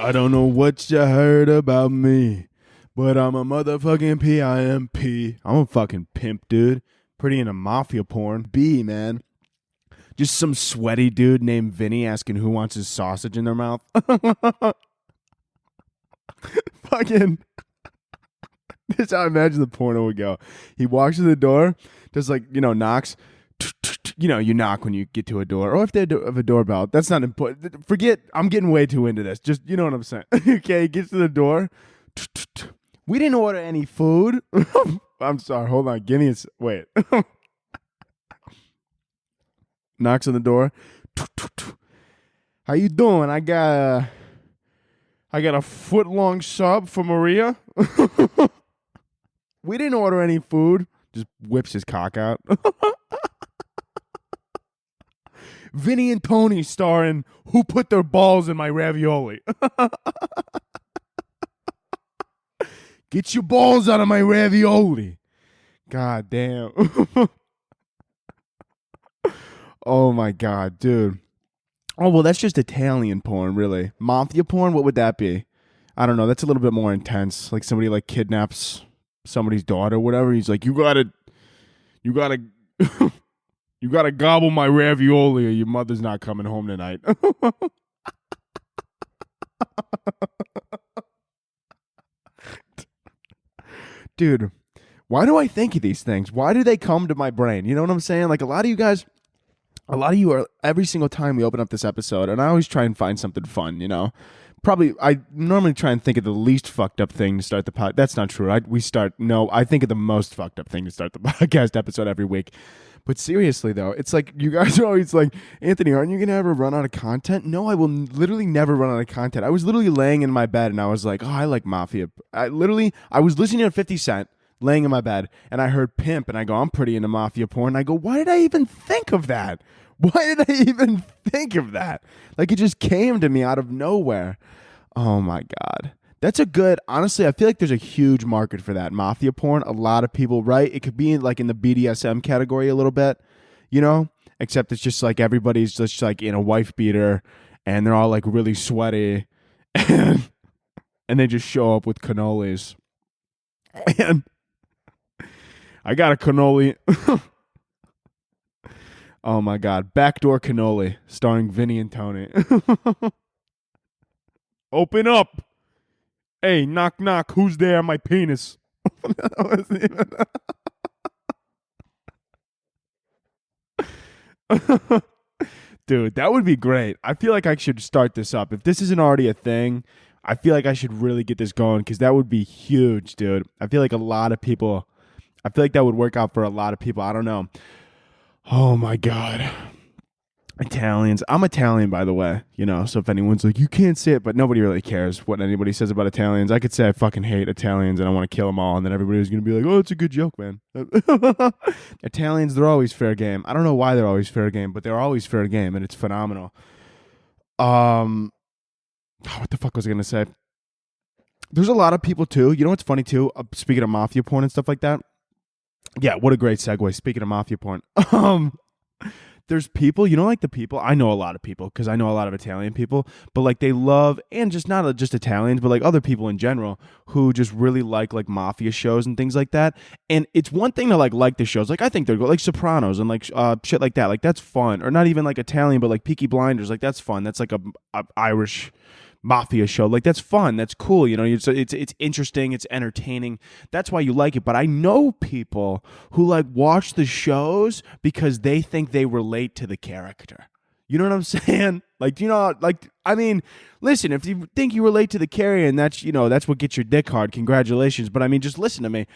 I don't know what you heard about me, but I'm a motherfucking PIMP. I'm a fucking pimp, dude. Pretty into mafia porn. B, man. Just some sweaty dude named Vinny asking who wants his sausage in their mouth. Fucking. This is how I imagine the porno would go. He walks to the door, does knocks. You knock when you get to a door, or if they have a doorbell. That's not important. Forget, I'm getting way too into this. Just, you know what I'm saying. Okay, he gets to the door. We didn't order any food. I'm sorry. Hold on. Give me a wait. Knocks on the door. How you doing? I got a foot-long sub for Maria. We didn't order any food. Just whips his cock out. Vinny and Tony starring Who Put Their Balls in My Ravioli. Get your balls out of my ravioli. God damn. Oh my God, dude. Oh, well, that's just Italian porn, really. Mafia porn, what would that be? I don't know. That's a little bit more intense. Like somebody kidnaps somebody's daughter or whatever. He's like, you gotta you gotta gobble my ravioli or your mother's not coming home tonight. Dude, why do I think of these things? Why do they come to my brain? You know what I'm saying? Like a lot of you are, every single time we open up this episode, and I always try and find something fun, you know? Probably, I normally try and think of the least fucked up thing to start the podcast. That's not true. I think of the most fucked up thing to start the podcast episode every week. But seriously, though, it's like, you guys are always like, Anthony, aren't you going to ever run out of content? No, I will literally never run out of content. I was literally laying in my bed, and I was like, oh, I like Mafia. I was listening to 50 Cent, laying in my bed, and I heard Pimp, and I go, I'm pretty into Mafia porn. And I go, why did I even think of that? Why did I even think of that? Like, it just came to me out of nowhere. Oh, my God. That's honestly, I feel like there's a huge market for that. Mafia porn, a lot of people, right? It could be in the BDSM category a little bit, you know? Except it's just like everybody's just like in a wife beater and they're all like really sweaty and they just show up with cannolis. And I got a cannoli. Oh my God. Backdoor cannoli starring Vinny and Tony. Open up. Hey, knock, knock. Who's there? My penis. Dude, that would be great. I feel like I should start this up. If this isn't already a thing, I feel like I should really get this going because that would be huge, dude. I feel like that would work out for a lot of people. I don't know. Oh, my God. Italians. I'm Italian, by the way, you know, so if anyone's like, you can't say it, but nobody really cares what anybody says about Italians. I could say I fucking hate Italians and I want to kill them all, and then everybody's going to be like, oh, it's a good joke, man. Italians, they're always fair game. I don't know why they're always fair game, but they're always fair game, and it's phenomenal. What the fuck was I going to say? There's a lot of people, too. You know what's funny, too? Speaking of mafia porn and stuff like that. Yeah, what a great segue. Speaking of mafia porn. There's people, you know, like the people, I know a lot of people because I know a lot of Italian people, but like they love, and just not just Italians, but like other people in general who just really like mafia shows and things like that. And it's one thing to like the shows. Like I think they're like Sopranos and like shit like that. Like that's fun. Or not even like Italian, but like Peaky Blinders. Like that's fun. That's like a Irish mafia show. Like that's fun. That's cool. You know, it's interesting. It's entertaining. That's why you like it. But I know people who like watch the shows because they think they relate to the character. You know what I'm saying? Like, you know, like, I mean, listen, if you think you relate to the carrier and that's, you know, that's what gets your dick hard, congratulations. But I mean, just listen to me.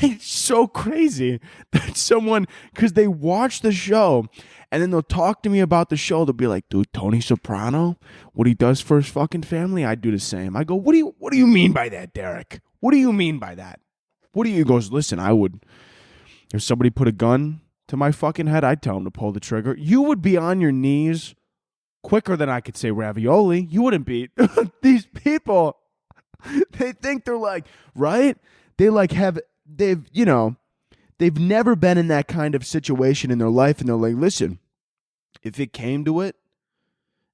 It's so crazy that someone, because they watch the show and then they'll talk to me about the show. They'll be like, dude, Tony Soprano, what he does for his fucking family, I'd do the same. I go, what do you mean by that, Derek? What do you mean by that? He goes, listen, I would, if somebody put a gun to my fucking head, I'd tell him to pull the trigger. You would be on your knees quicker than I could say ravioli. You wouldn't be. These people, they think they're like, right? They like they've never been in that kind of situation in their life. And they're like, listen, if it came to it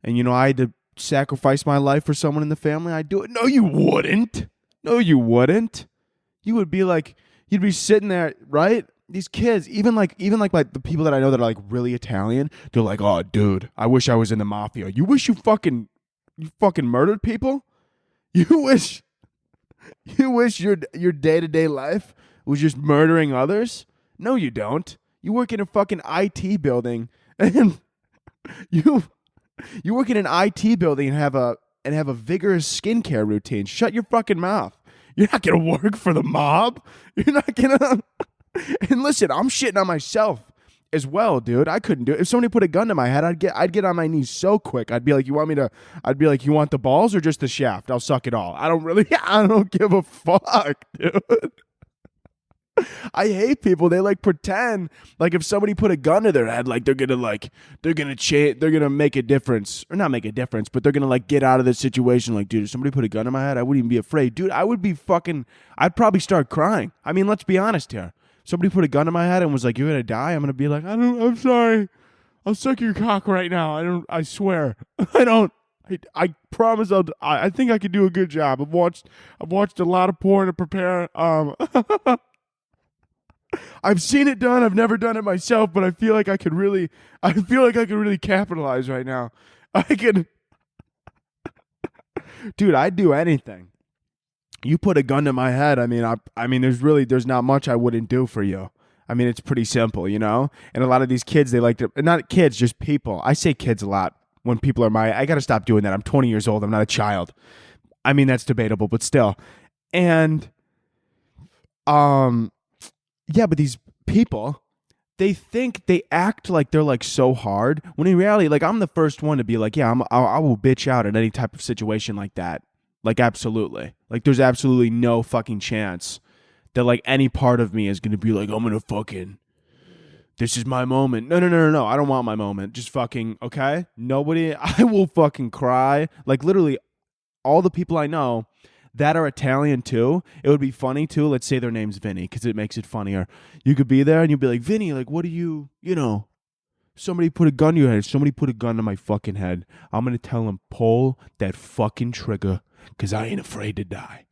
and, you know, I had to sacrifice my life for someone in the family, I'd do it. No, you wouldn't. No, you wouldn't. You would be like, you'd be sitting there, right? These kids, even like the people that I know that are like really Italian, they're like, oh, dude, I wish I was in the mafia. You wish you fucking murdered people? You wish your day-to-day life was just murdering others? No, you don't. You work in a fucking IT building and you work in an IT building and have a vigorous skincare routine. Shut your fucking mouth. You're not gonna work for the mob. You're not gonna. And listen, I'm shitting on myself as well, dude. I couldn't do it. If somebody put a gun to my head, I'd get on my knees so quick. I'd be like, you want the balls or just the shaft? I'll suck it all. I don't give a fuck, dude. I hate people. They like pretend like if somebody put a gun to their head, like they're gonna make a difference, or not make a difference, but they're gonna like get out of this situation. Like, dude, if somebody put a gun in my head, I wouldn't even be afraid, dude. I'd probably start crying. I mean, let's be honest here. Somebody put a gun in my head and was like, you're gonna die. I'm gonna be like, I'm sorry. I'll suck your cock right now. I swear. I promise I think I could do a good job. I've watched a lot of porn to prepare. I've seen it done. I've never done it myself, but I feel like I could really capitalize right now. Dude, I'd do anything. You put a gun to my head. I mean, there's not much I wouldn't do for you. I mean, it's pretty simple, you know? And a lot of these kids, they like to, not kids, just people. I say kids a lot when people are I got to stop doing that. I'm 20 years old. I'm not a child. I mean, that's debatable, but still. And, yeah, but these people, they act like they're like so hard when in reality, like I'm the first one to be like, yeah, I will bitch out at any type of situation like that. Like, absolutely. Like, there's absolutely no fucking chance that like any part of me is going to be like, I'm going to fucking, this is my moment. No. I don't want my moment. Just fucking, okay? I will fucking cry. Like, literally, all the people I know that are Italian too, it would be funny too. Let's say their name's Vinny, because it makes it funnier. You could be there and you'd be like, Vinny, like, what do you know, somebody put a gun to your head. Somebody put a gun to my fucking head. I'm going to tell him, pull that fucking trigger, because I ain't afraid to die.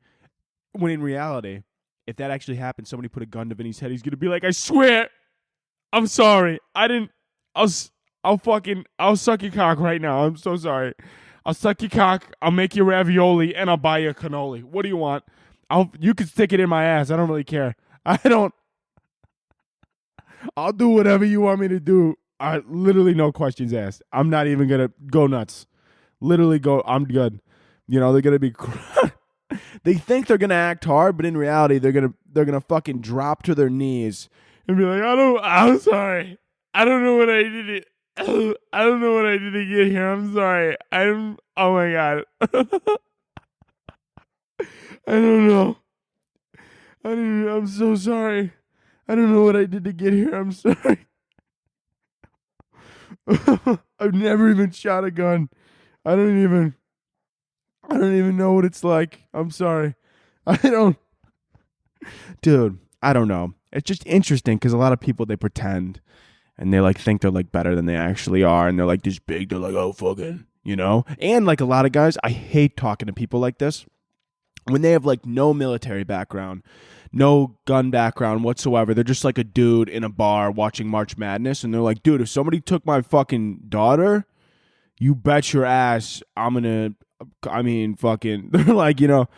When in reality, if that actually happened, somebody put a gun to Vinny's head, he's going to be like, I swear, I'm sorry. I'll suck your cock right now. I'm so sorry. I'll suck your cock, I'll make you ravioli, and I'll buy you a cannoli. What do you want? You can stick it in my ass. I don't really care. I'll do whatever you want me to do. Literally no questions asked. I'm not even going to go nuts. Literally I'm good. You know, they're going to be they think they're going to act hard, but in reality, they're going to fucking drop to their knees and be like, I'm sorry. I don't know what I did. I don't know what I did to get here. I'm sorry. Oh my God. I don't know. I'm so sorry. I don't know what I did to get here. I'm sorry. I've never even shot a gun. I don't even know what it's like. I'm sorry. Dude, I don't know. It's just interesting because a lot of people, they pretend. And they like think they're like better than they actually are. And they're like this big. They're like, oh, fucking, you know? And like a lot of guys, I hate talking to people like this. When they have like no military background, no gun background whatsoever. They're just like a dude in a bar watching March Madness. And they're like, dude, if somebody took my fucking daughter, you bet your ass fucking, they're like, you know,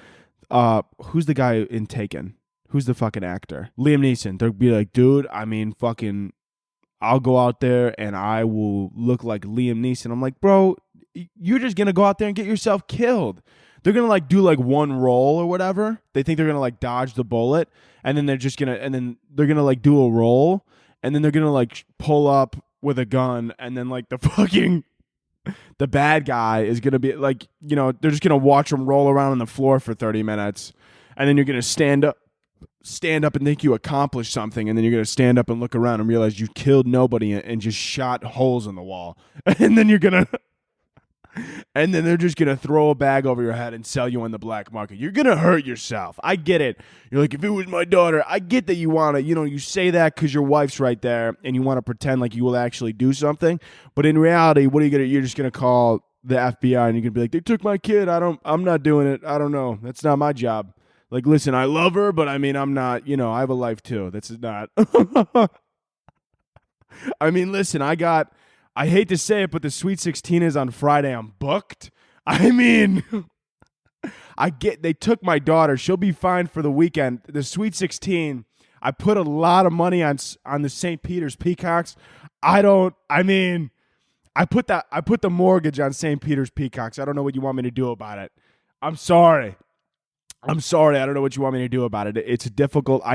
who's the guy in Taken? Who's the fucking actor? Liam Neeson. They'll be like, dude, fucking, I'll go out there and I will look like Liam Neeson. I'm like, bro, you're just going to go out there and get yourself killed. They're going to like do like one roll or whatever. They think they're going to like dodge the bullet. And then they're going to like do a roll. And then they're going to like pull up with a gun. And then like the bad guy is going to be like, you know, they're just going to watch them roll around on the floor for 30 minutes. And then you're going to stand up and think you accomplished something, and then you're going to stand up and look around and realize you killed nobody and just shot holes in the wall. And then they're just going to throw a bag over your head and sell you on the black market. You're going to hurt yourself. I get it. You're like, if it was my daughter, I get that you want to, you know, you say that because your wife's right there and you want to pretend like you will actually do something. But in reality, what are you going to, you're just going to call the FBI and you can be like, they took my kid. I'm not doing it. I don't know. That's not my job. Like, listen, I love her, but I mean, I'm not, I have a life too. That's not. I mean, listen, I hate to say it, but the Sweet 16 is on Friday. I'm booked. I mean, they took my daughter. She'll be fine for the weekend. The Sweet 16, I put a lot of money on the St. Peter's Peacocks. I put the mortgage on St. Peter's Peacocks. I don't know what you want me to do about it. I'm sorry. I don't know what you want me to do about it. I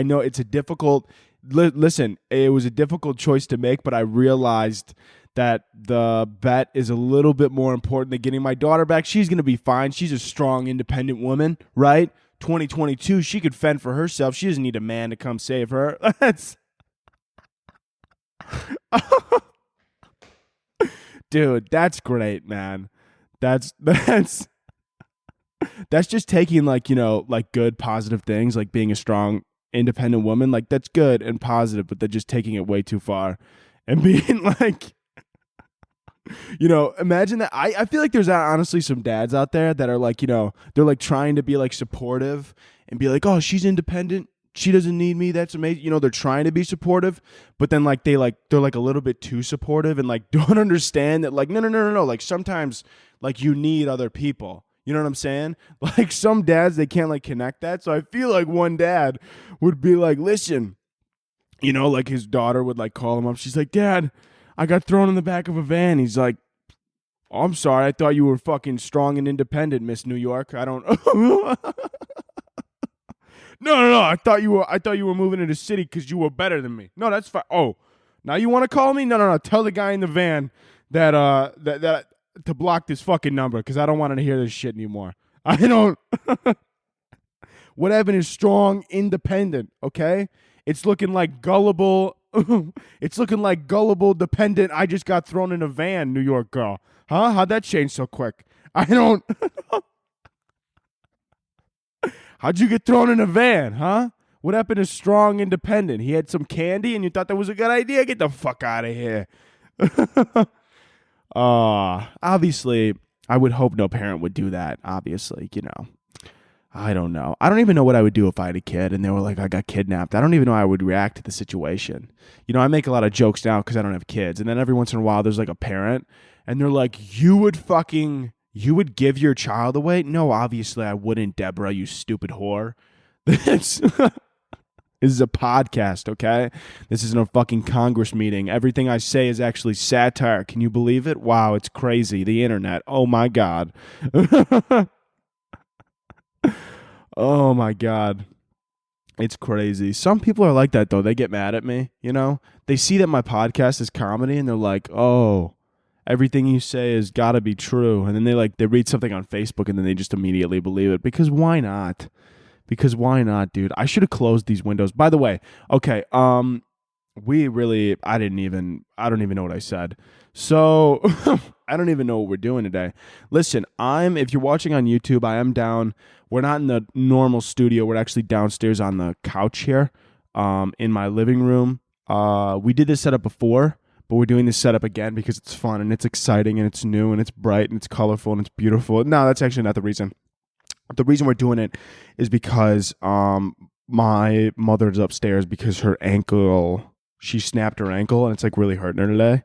know it's a difficult, listen, it was a difficult choice to make, but I realized that the bet is a little bit more important than getting my daughter back. She's going to be fine. She's a strong, independent woman, right? 2022, she could fend for herself. She doesn't need a man to come save her. Dude, that's great, man. That's just taking like good positive things, like being a strong independent woman, like that's good and positive, but they're just taking it way too far and being like, imagine that. I feel like there's honestly some dads out there that are like, they're like trying to be like supportive and be like, oh, she's independent, she doesn't need me, that's amazing. They're trying to be supportive, but then like they're like a little bit too supportive and like don't understand that like no, like sometimes like you need other people. You know what I'm saying? Like some dads, they can't like connect that. So I feel like one dad would be like, listen, like his daughter would like call him up. She's like, Dad, I got thrown in the back of a van. He's like, oh, I'm sorry. I thought you were fucking strong and independent, Miss New York. I don't. No. I thought you were moving to the city because you were better than me. No, that's fine. Oh, now you want to call me? No. Tell the guy in the van that to block this fucking number because I don't want to hear this shit anymore. I don't. What happened is strong, independent. Okay, it's looking like gullible. It's looking like gullible, dependent. I just got thrown in a van, New York girl. Huh? How'd that change so quick? I don't. How'd you get thrown in a van, huh? What happened to strong, independent? He had some candy and you thought that was a good idea? Get the fuck out of here. Obviously, I would hope no parent would do that, obviously, I don't know. I don't even know what I would do if I had a kid and they were like, I got kidnapped. I don't even know how I would react to the situation. I make a lot of jokes now because I don't have kids. And then every once in a while, there's like a parent and they're like, you would give your child away? No, obviously I wouldn't, Deborah, you stupid whore. This is a podcast, okay? This isn't a fucking Congress meeting. Everything I say is actually satire. Can you believe it? Wow, it's crazy. The internet. Oh my God. Oh my God. It's crazy. Some people are like that though. They get mad at me, They see that my podcast is comedy and they're like, oh, everything you say has got to be true. And then they read something on Facebook and then they just immediately believe it. Because why not? Dude? I should have closed these windows. By the way, okay, I don't even know what I said. So I don't even know what we're doing today. Listen, if you're watching on YouTube, I am down. We're not in the normal studio. We're actually downstairs on the couch here, in my living room. We did this setup before, but we're doing this setup again because it's fun and it's exciting and it's new and it's bright and it's colorful and it's beautiful. No, that's actually not the reason. The reason we're doing it is because my mother's upstairs because she snapped her ankle and it's like really hurting her today.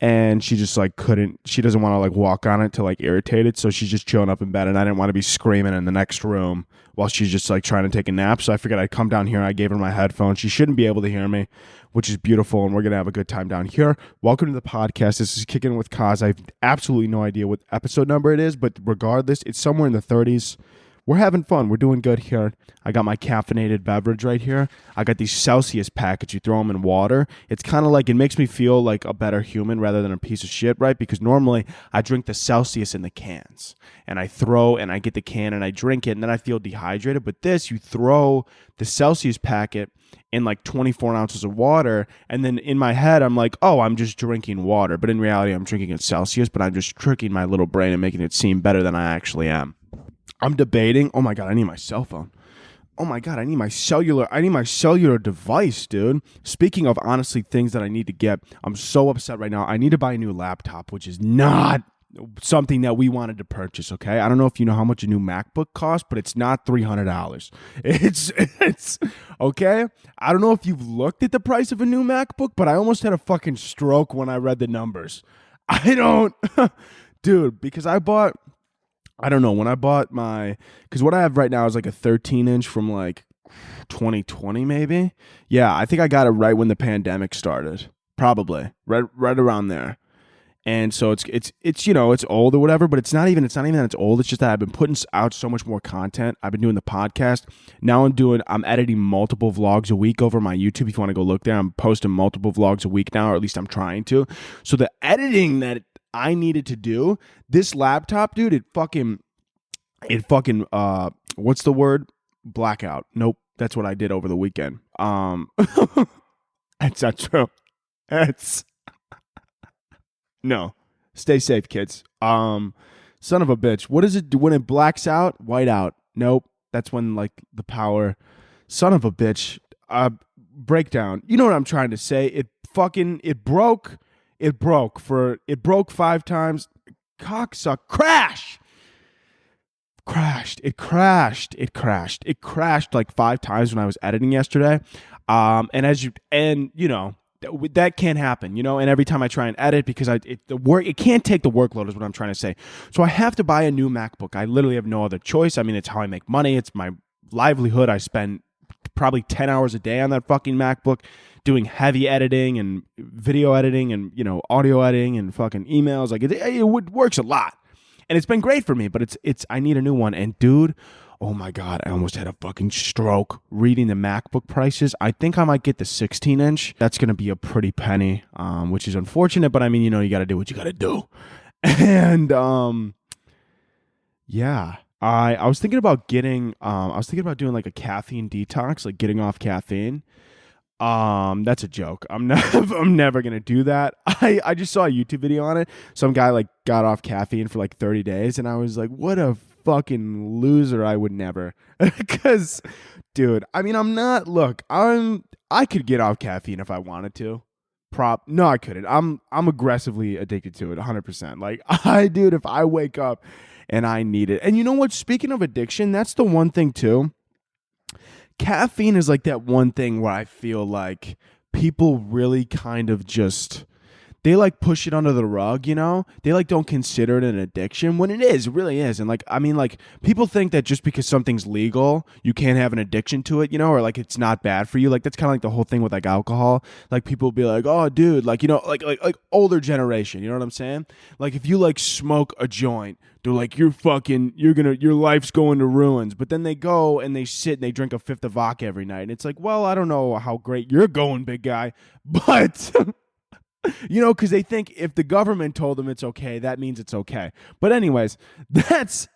And she just like she doesn't want to like walk on it to like irritate it. So she's just chilling up in bed and I didn't want to be screaming in the next room while she's just like trying to take a nap. So I figured I'd come down here. I gave her my headphones. She shouldn't be able to hear me, which is beautiful. And we're going to have a good time down here. Welcome to the podcast. This is Kickin' with Kaz. I have absolutely no idea what episode number it is, but regardless, it's somewhere in the 30s. We're having fun. We're doing good here. I got my caffeinated beverage right here. I got these Celsius packets. You throw them in water. It's kind of like, it makes me feel like a better human rather than a piece of shit, right? Because normally I drink the Celsius in the cans. And I get the can and I drink it and then I feel dehydrated. But this, you throw the Celsius packet in like 24 ounces of water. And then in my head, I'm like, oh, I'm just drinking water. But in reality, I'm drinking a Celsius. But I'm just tricking my little brain and making it seem better than I actually am. I'm debating. Oh my God, I need my cell phone. Oh my God, I need my cellular device, dude. Speaking of honestly things that I need to get, I'm so upset right now. I need to buy a new laptop, which is not something that we wanted to purchase. Okay, I don't know if you know how much a new MacBook costs, but it's not $300. It's okay. I don't know if you've looked at the price of a new MacBook, but I almost had a fucking stroke when I read the numbers. I don't, dude, because I bought. I don't know when I bought because what I have right now is like a 13-inch from like 2020 maybe. Yeah, I think I got it right when the pandemic started. Probably right around there. And so it's you know, it's old or whatever, but it's not even that it's old. It's just that I've been putting out so much more content. I've been doing the podcast. Now I'm editing multiple vlogs a week over my YouTube. If you want to go look there, I'm posting multiple vlogs a week now, or at least I'm trying to. So the editing that I needed to do, this laptop, dude, it fucking what's the word? Blackout. Nope. That's what I did over the weekend. That's not true. No. Stay safe, kids. Son of a bitch. What is it when it blacks out? White out. Nope. That's when like the power. Son of a bitch. Breakdown. You know what I'm trying to say? It broke. It broke 5 times. Cocksuck. Crashed. It crashed like 5 times when I was editing yesterday. And you know, that can't happen, you know, and every time I try and edit because it can't take the workload is what I'm trying to say. So I have to buy a new MacBook. I literally have no other choice. I mean, it's how I make money. It's my livelihood. I spend probably 10 hours a day on that fucking MacBook doing heavy editing and video editing and, you know, audio editing and fucking emails. Like it works a lot. And it's been great for me, but I need a new one. And dude, oh my God, I almost had a fucking stroke reading the MacBook prices. I think I might get the 16-inch. That's going to be a pretty penny, which is unfortunate, but I mean, you know, you got to do what you got to do. And yeah, I was thinking about doing like a caffeine detox, like getting off caffeine. That's a joke. I'm never going to do that. I just saw a YouTube video on it. Some guy like got off caffeine for like 30 days and I was like, what a fucking loser. I would never. Cause dude, I mean, I could get off caffeine if I wanted to. No, I couldn't. I'm aggressively addicted to it 100%. Like dude, if I wake up and I need it. And you know what? Speaking of addiction, that's the one thing too. Caffeine is like that one thing where I feel like people really kind of they like push it under the rug, you know? They like don't consider it an addiction when it really is. And like, I mean, like people think that just because something's legal, you can't have an addiction to it, you know, or like it's not bad for you. Like that's kind of like the whole thing with like alcohol. Like people will be like, oh dude, like, you know, like older generation, you know what I'm saying? Like if you like smoke a joint, they're like, your life's going to ruins. But then they go and they sit and they drink a fifth of vodka every night. And it's like, well, I don't know how great you're going, big guy, but you know, because they think if the government told them it's okay, that means it's okay. But anyways, that's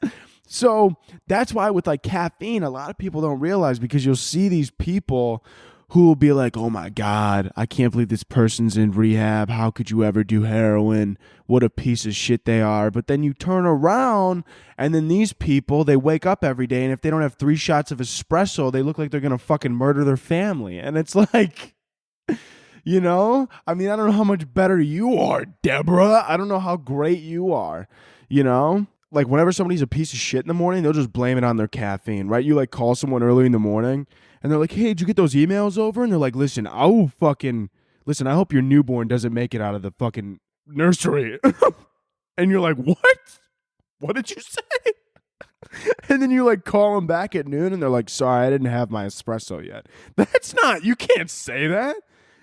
why with like caffeine, a lot of people don't realize, because you'll see these people who will be like, oh my God, I can't believe this person's in rehab. How could you ever do heroin? What a piece of shit they are. But then you turn around and then these people, they wake up every day and if they don't have 3 shots of espresso, they look like they're going to fucking murder their family. And it's like, you know, I mean, I don't know how much better you are, Deborah. I don't know how great you are, you know? Like whenever somebody's a piece of shit in the morning, they'll just blame it on their caffeine, right? You like call someone early in the morning and they're like, hey, did you get those emails over? And they're like, listen, I hope your newborn doesn't make it out of the fucking nursery. And you're like, what? What did you say? And then you like call them back at noon and they're like, sorry, I didn't have my espresso yet. You can't say that.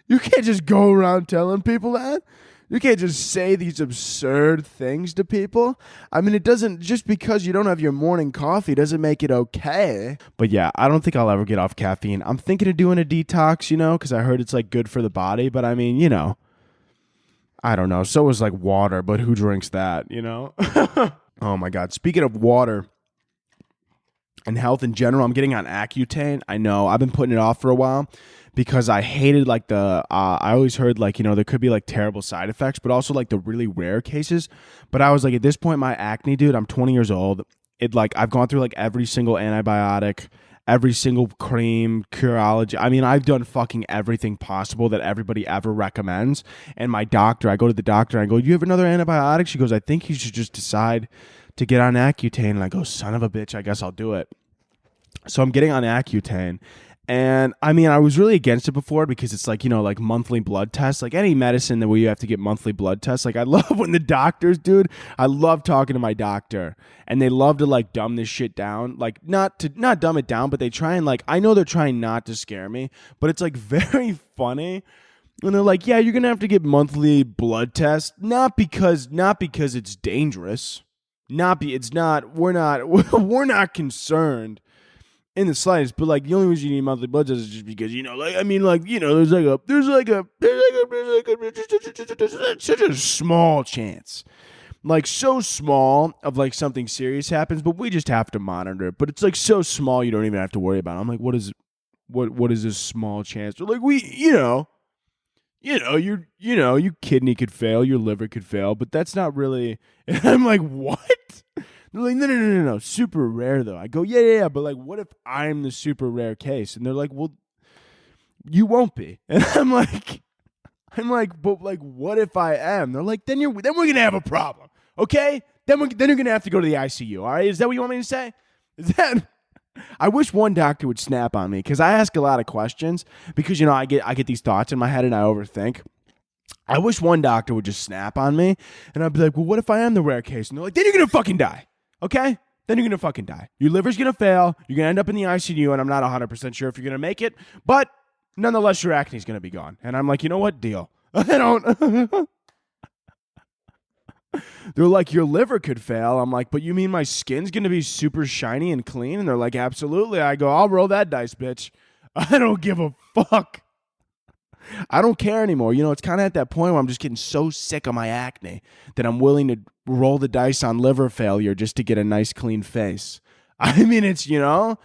You can't just go around telling people that. You can't just say these absurd things to people. I mean, it doesn't, just because you don't have your morning coffee doesn't make it okay. But yeah, I don't think I'll ever get off caffeine. I'm thinking of doing a detox, you know, because I heard it's like good for the body. But I mean, you know, I don't know. So is like water, but who drinks that, you know? Oh my God. Speaking of water and health in general, I'm getting on Accutane. I know I've been putting it off for a while, because I hated like I always heard like, you know, there could be like terrible side effects, but also like the really rare cases. But I was like, at this point, my acne, dude, I'm 20 years old. I've gone through like every single antibiotic, every single cream, Curology. I mean, I've done fucking everything possible that everybody ever recommends. And my doctor, I go to the doctor and I go, "Do you have another antibiotic?" She goes, "I think you should just decide to get on Accutane." And I go, "Son of a bitch, I guess I'll do it." So I'm getting on Accutane. And I mean, I was really against it before because it's like, like monthly blood tests, like any medicine that where you have to get monthly blood tests. Like I love when the doctors, dude, I love talking to my doctor and they love to like dumb this shit down. Like not dumb it down, but they try and like, I know they're trying not to scare me, but it's like very funny. And they're like, "Yeah, you're going to have to get monthly blood tests. Not because it's dangerous. We're not concerned in the slightest, but like the only reason you need monthly blood tests is just because there's such a small chance, like so small of like something serious happens, but we just have to monitor it. But it's like so small you don't even have to worry about it." I'm like, what is this small chance? They're like, your kidney could fail, your liver could fail, but that's not really. And I'm like, what? They're like, no, super rare though. I go, yeah, but like, what if I'm the super rare case? And they're like, well, you won't be. And I'm like, but like, what if I am? They're like, then we're gonna have a problem, okay? Then you're gonna have to go to the ICU. All right? Is that what you want me to say? Is that? I wish one doctor would snap on me because I ask a lot of questions because I get these thoughts in my head and I overthink. I wish one doctor would just snap on me and I'd be like, well, what if I am the rare case? And they're like, then you're gonna fucking die. Okay? Then you're going to fucking die. Your liver's going to fail. You're going to end up in the ICU, and I'm not 100% sure if you're going to make it. But nonetheless, your acne's going to be gone. And I'm like, you know what? Deal. I don't. They're like, your liver could fail. I'm like, but you mean my skin's going to be super shiny and clean? And they're like, absolutely. I go, I'll roll that dice, bitch. I don't give a fuck. I don't care anymore. It's kind of at that point where I'm just getting so sick of my acne that I'm willing to roll the dice on liver failure just to get a nice clean face. I mean, it's, a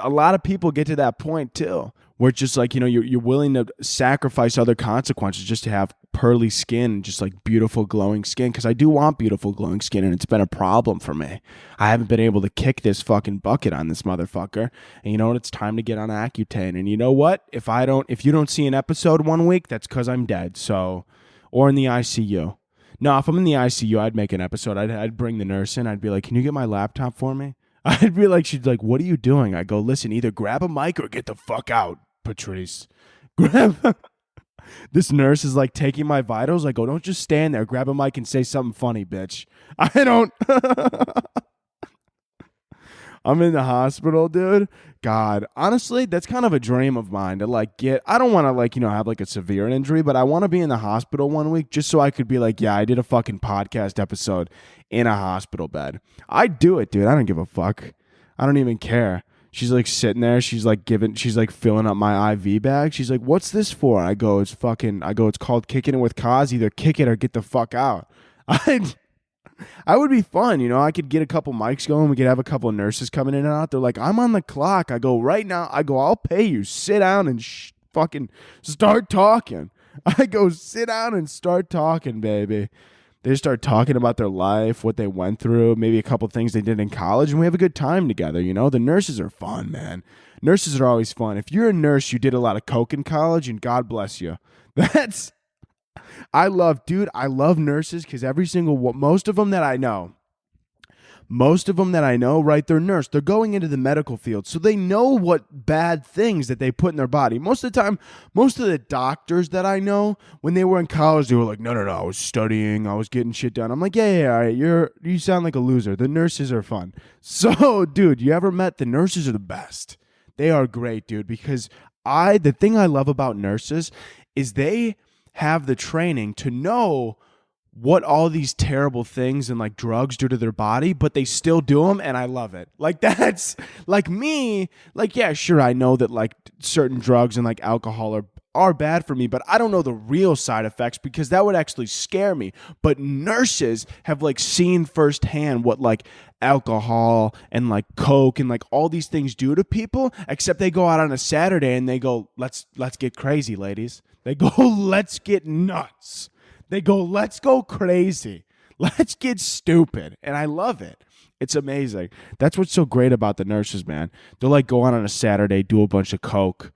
lot of people get to that point too, where it's just like, you're willing to sacrifice other consequences just to have pearly skin and just like beautiful glowing skin. Cause I do want beautiful glowing skin and it's been a problem for me. I haven't been able to kick this fucking bucket on this motherfucker. And you know what? It's time to get on Accutane. And you know what? If you don't see an episode 1 week, that's cause I'm dead. So, or in the ICU. No, if I'm in the ICU, I'd make an episode. I'd bring the nurse in. I'd be like, can you get my laptop for me? I'd be like, she'd like, what are you doing? I go, listen, either grab a mic or get the fuck out, Patrice. This nurse is like taking my vitals. I go, don't just stand there. Grab a mic and say something funny, bitch. I don't. I'm in the hospital, dude. God, honestly, that's kind of a dream of mine to like I don't want to like, have like a severe injury, but I want to be in the hospital 1 week just so I could be like, yeah, I did a fucking podcast episode in a hospital bed. I'd do it, dude. I don't give a fuck. I don't even care. She's like sitting there. She's like filling up my IV bag. She's like, what's this for? I go, it's called Kicking It with Cause. Either kick it or get the fuck out. I would be fun, I could get a couple mics going. We could have a couple of nurses coming in and out. They're like, I'm on the clock. I go, right now. I go, I'll pay you. Sit down and fucking start talking. I go, sit down and start talking, baby. They start talking about their life, what they went through, maybe a couple things they did in college, and we have a good time together, The nurses are fun, man. Nurses are always fun. If you're a nurse, you did a lot of coke in college, and God bless you. I love nurses because most of them that I know, right, they're nurse. They're going into the medical field, so they know what bad things that they put in their body. Most of the time, most of the doctors that I know, when they were in college, they were like, no, I was studying, I was getting shit done. I'm like, yeah, all right, you sound like a loser. The nurses are fun. So, dude, you ever met the nurses are the best. They are great, dude, because the thing I love about nurses is they have the training to know what all these terrible things and like drugs do to their body, but they still do them, and I love it. Like that's like me. Like, yeah, sure, I know that like certain drugs and like alcohol are bad for me, but I don't know the real side effects because that would actually scare me. But nurses have like seen firsthand what like alcohol and like coke and like all these things do to people, except they go out on a Saturday and they go, let's get crazy, ladies. They go, let's get nuts. They go, let's go crazy. Let's get stupid. And I love it. It's amazing. That's what's so great about the nurses, man. They'll like go on a Saturday, do a bunch of coke,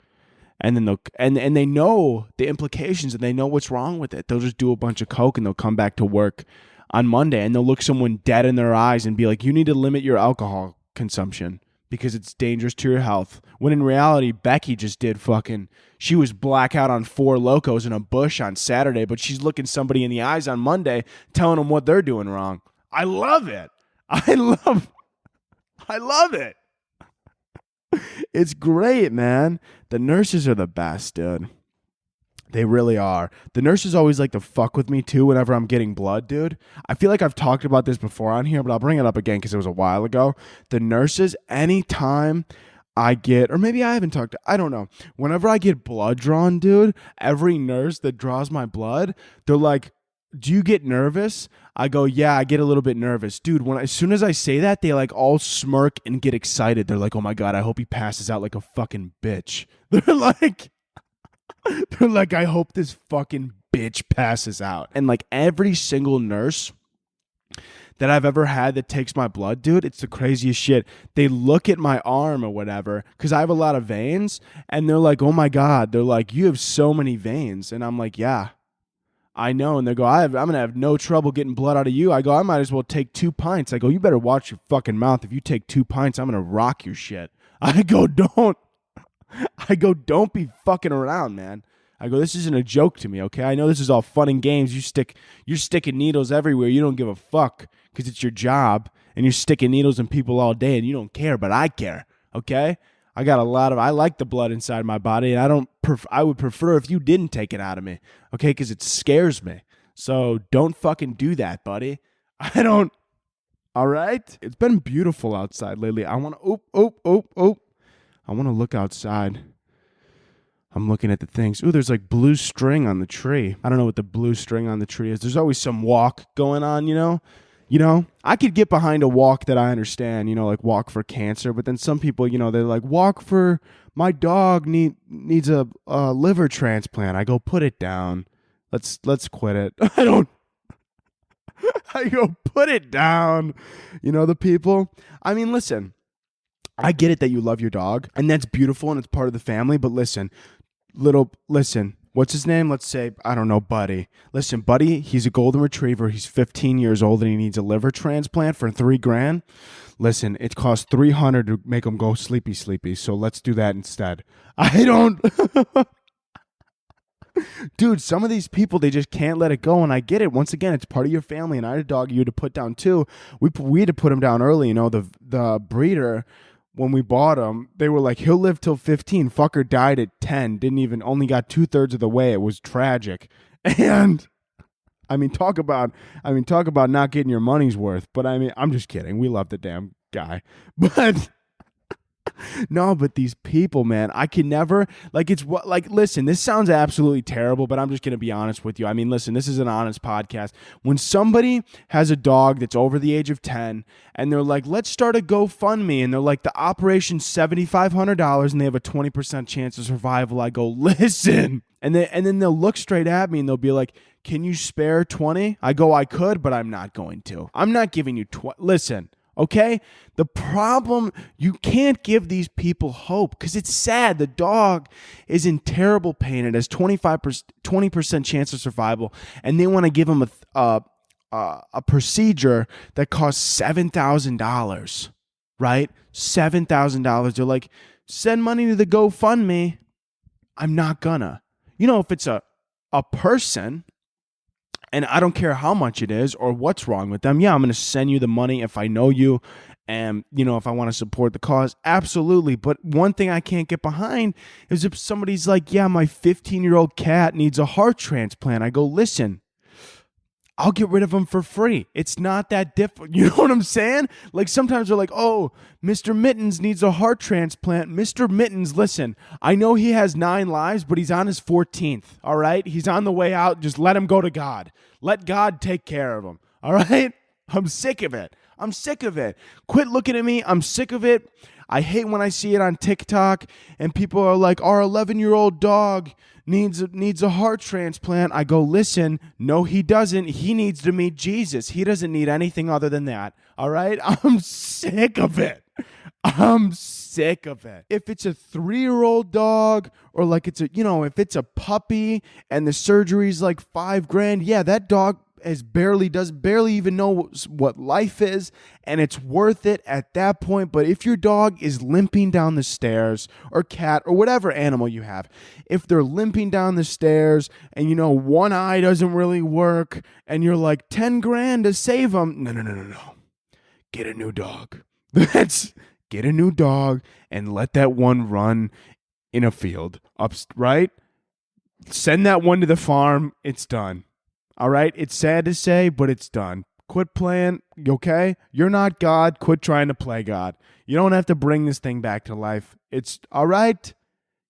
and then they'll and they know the implications and they know what's wrong with it. They'll just do a bunch of coke and they'll come back to work on Monday and they'll look someone dead in their eyes and be like, "You need to limit your alcohol consumption because it's dangerous to your health." When in reality, Becky just did she was blackout on 4 Locos in a bush on Saturday, but she's looking somebody in the eyes on Monday telling them what they're doing wrong. I love it. I love it. It's great, man. The nurses are the best, dude. They really are. The nurses always like to fuck with me too whenever I'm getting blood, dude. I feel like I've talked about this before on here, but I'll bring it up again because it was a while ago. The nurses, anytime I get, or maybe I haven't talked, I don't know. Whenever I get blood drawn, dude, every nurse that draws my blood, they're like, "Do you get nervous?" I go, "Yeah, I get a little bit nervous." Dude, as soon as I say that, they like all smirk and get excited. They're like, "Oh my God, I hope he passes out like a fucking bitch." They're like, "I hope this fucking bitch passes out." And like every single nurse that I've ever had that takes my blood, dude, it's the craziest shit. They look at my arm or whatever, because I have a lot of veins, and they're like, "Oh my God." They're like, "You have so many veins." And I'm like, "Yeah, I know." And they go, I'm going to have no trouble getting blood out of you. I go, "I might as well take 2 pints. I go, "You better watch your fucking mouth. If you take 2 pints, I'm going to rock your shit." I go, "Don't be fucking around, man." I go, "This isn't a joke to me, okay? I know this is all fun and games. You're sticking needles everywhere. You don't give a fuck because it's your job, and you're sticking needles in people all day, and you don't care, but I care, okay? I like the blood inside my body, and I would prefer if you didn't take it out of me, okay? Because it scares me. So don't fucking do that, buddy. All right? It's been beautiful outside lately. I want to, I want to look outside. I'm looking at the things. Ooh, there's like blue string on the tree. I don't know what the blue string on the tree is. There's always some walk going on, you know? I could get behind a walk that I understand, like walk for cancer. But then some people, they're like, "Walk for my dog needs a liver transplant." I go, "Put it down. Let's quit it." I go, "Put it down." The people. I mean, listen, I get it that you love your dog, and that's beautiful, and it's part of the family. But listen, what's his name? Let's say, I don't know, Buddy. Listen, Buddy, he's a golden retriever. He's 15 years old, and he needs a liver transplant for $3,000. Listen, it costs $300 to make him go sleepy. So let's do that instead. Dude, some of these people, they just can't let it go, and I get it. Once again, it's part of your family, and I had a dog you had to put down too. We had to put him down early. The breeder, when we bought him, they were like, "He'll live till 15. Fucker died at 10. Only got 2/3 of the way. It was tragic." And talk about not getting your money's worth. But I'm just kidding. We love the damn guy. But no, but these people, man, I can never, listen, this sounds absolutely terrible, but I'm just going to be honest with you. Listen, this is an honest podcast. When somebody has a dog that's over the age of 10 and they're like, "Let's start a GoFundMe," and they're like, "The operation's $7,500 and they have a 20% chance of survival," I go, "Listen." And then they'll look straight at me and they'll be like, "Can you spare 20? I go, "I could, but I'm not going to. I'm not giving you 20. Listen. Okay? The problem, you can't give these people hope because it's sad. The dog is in terrible pain. It has 20% chance of survival, and they want to give him a procedure that costs $7,000, right? $7,000. They're like, "Send money to the GoFundMe." I'm not gonna. If it's a person, and I don't care how much it is or what's wrong with them, yeah, I'm going to send you the money if I know you and, if I want to support the cause, absolutely. But one thing I can't get behind is if somebody's like, "Yeah, my 15-year-old cat needs a heart transplant." I go, "Listen, I'll get rid of him for free. It's not that difficult." You know what I'm saying? Like sometimes they're like, "Oh, Mr. Mittens needs a heart transplant." Mr. Mittens, listen, I know he has 9 lives, but he's on his 14th, all right? He's on the way out. Just let him go to God. Let God take care of him, all right? I'm sick of it. Quit looking at me. I'm sick of it. I hate when I see it on TikTok and people are like, our 11-year-old dog needs a heart transplant. I go, listen, no, he doesn't. He needs to meet Jesus. He doesn't need anything other than that. All right? I'm sick of it. I'm sick of it. If it's a 3-year-old dog or like it's if it's a puppy and the surgery's like $5,000, yeah, that dog does barely even know what life is, and it's worth it at that point. But if your dog is limping down the stairs, or cat, or whatever animal you have, if they're limping down the stairs and one eye doesn't really work and you're like $10,000 to save them, no. Get a new dog. Get a new dog and let that one run in a field, right? Send that one to the farm. It's done. All right? It's sad to say, but it's done. Quit playing, okay? You're not God. Quit trying to play God. You don't have to bring this thing back to life. It's all right?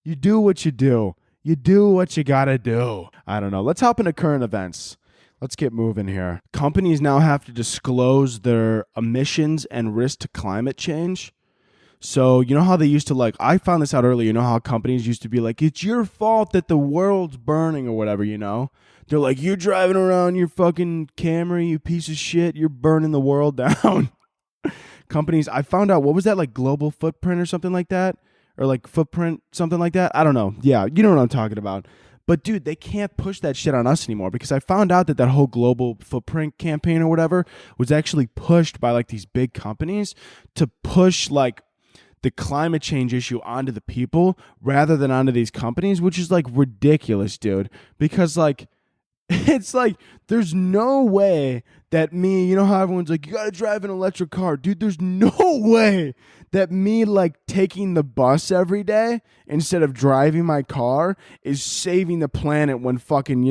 You do what you do. You do what you gotta do. I don't know. Let's hop into current events. Let's get moving here. Companies now have to disclose their emissions and risk to climate change. So you know how they used to I found this out earlier, how companies used to be like, it's your fault that the world's burning or whatever, They're like, you're driving around your fucking Camry, you piece of shit, you're burning the world down. Companies, I found out, what was that, like global footprint or something like that? Or like footprint, something like that? I don't know. Yeah, you know what I'm talking about. But dude, they can't push that shit on us anymore because I found out that whole global footprint campaign or whatever was actually pushed by like these big companies to push the climate change issue onto the people rather than onto these companies, which is ridiculous, dude. Because it's there's no way that me, how everyone's like, you gotta drive an electric car. Dude, there's no way that me taking the bus every day instead of driving my car is saving the planet when fucking,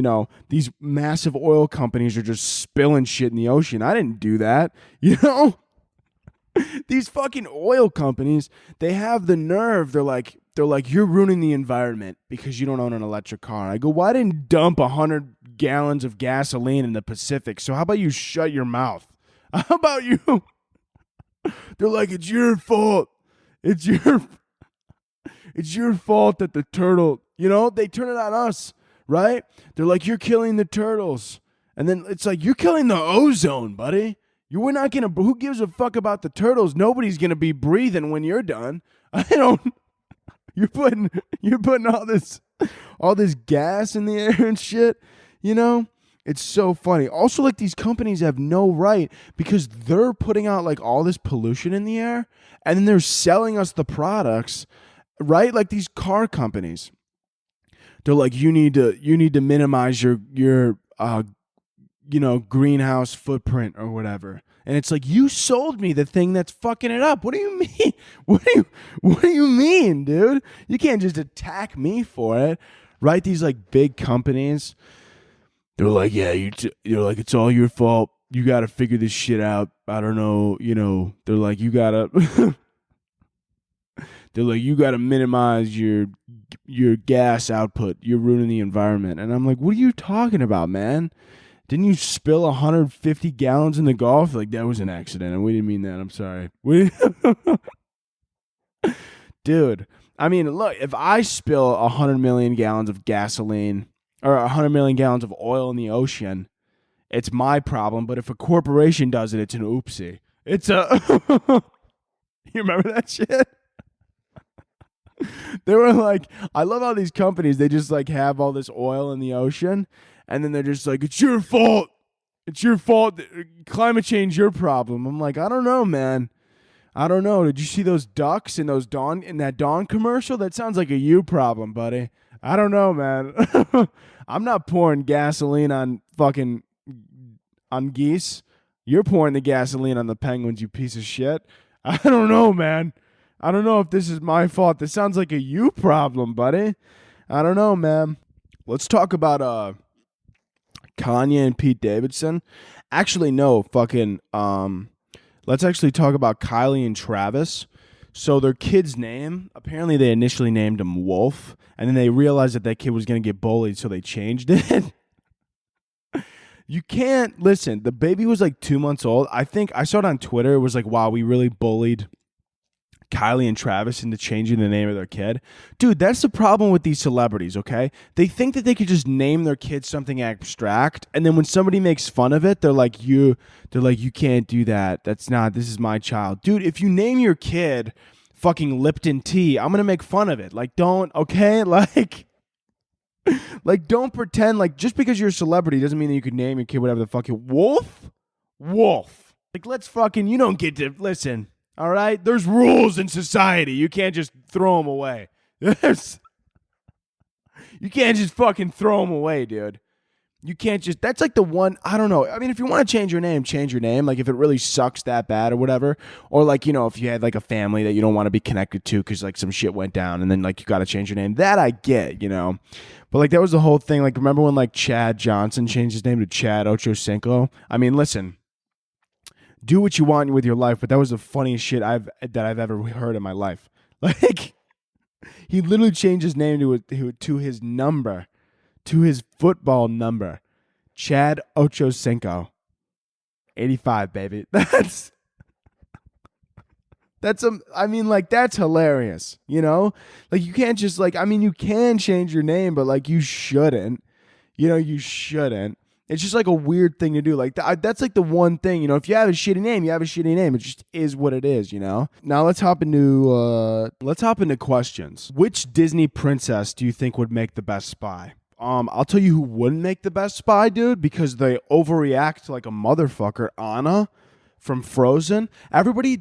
these massive oil companies are just spilling shit in the ocean. I didn't do that, These fucking oil companies, they have the nerve. They're like, you're ruining the environment because you don't own an electric car. I go, why didn't dump 100 gallons of gasoline in the Pacific? So how about you shut your mouth? How about you? They're like, it's your fault. It's your fault that the turtle, they turn it on us, right? They're like, you're killing the turtles. And then it's like, you're killing the ozone, buddy. We're not going to, who gives a fuck about the turtles? Nobody's going to be breathing when you're done. You're putting all this gas in the air and shit, It's so funny. Also, these companies have no right because they're putting out all this pollution in the air and then they're selling us the products, right? Like these car companies. They're like, you need to minimize your greenhouse footprint or whatever. And it's like, you sold me the thing that's fucking it up. What do you mean? What do you mean, dude? You can't just attack me for it, right? These big companies, they're like, yeah, you're like, it's all your fault. You got to figure this shit out. I don't know, they're like, they're like, you got to minimize your gas output. You're ruining the environment. And I'm like, what are you talking about, man? Didn't you spill 150 gallons in the Gulf? That was an accident, and we didn't mean that. I'm sorry. Dude, I mean, look, if I spill 100 million gallons of gasoline or 100 million gallons of oil in the ocean, it's my problem. But if a corporation does it, it's an oopsie. It's a... You remember that shit? They were like, I love how these companies, they just have all this oil in the ocean. And then they're just like, it's your fault. It's your fault. Climate change, your problem. I'm like, I don't know, man. I don't know. Did you see those ducks in that Dawn commercial? That sounds like a you problem, buddy. I don't know, man. I'm not pouring gasoline on geese. You're pouring the gasoline on the penguins, you piece of shit. I don't know, man. I don't know if this is my fault. This sounds like a you problem, buddy. I don't know, man. Let's talk about Kanye and Pete Davidson. Actually, no, let's actually talk about Kylie and Travis. So their kid's name, apparently they initially named him Wolf, and then they realized that kid was going to get bullied, so they changed it. You can't, listen, the baby was 2 months old. I think, I saw it on Twitter, it was wow, we really bullied Kylie and Travis into changing the name of their kid. Dude, that's the problem with these celebrities, okay? They think that they could just name their kid something abstract, and then when somebody makes fun of it, they're like, you can't do that. This is my child. Dude, if you name your kid fucking Lipton tea, I'm gonna make fun of it. Like, don't, okay? Like, don't pretend like just because you're a celebrity doesn't mean that you could name your kid whatever the fuck you Wolf. Like, let's fucking, you don't get to, listen, all right? There's rules in society. You can't just throw them away. You can't just fucking throw them away, dude. You can't just, that's like the one, I don't know. I mean, if you want to change your name, change your name. Like, if it really sucks that bad or whatever. Or like, you know, if you had like a family that you don't want to be connected to because like some shit went down and then like you got to change your name. That I get, you know. But like that was the whole thing. Like, remember when like Chad Johnson changed his name to Chad Ochocinco? I mean, listen, do what you want with your life, but that was the funniest shit I've ever heard in my life. Like, he literally changed his name to his number. To his football number, Chad Ochocinco, 85, baby. I mean, like, that's hilarious, you know? Like, you can't just, like, I mean, you can change your name, but, like, you shouldn't. You know, you shouldn't. It's just, like, a weird thing to do. Like, that's, like, the one thing, you know? If you have a shitty name, you have a shitty name. It just is what it is, you know? Now, let's hop into questions. Which Disney princess do you think would make the best spy? I'll tell you who wouldn't make the best spy, dude, because they overreact like a motherfucker. Anna from Frozen. Everybody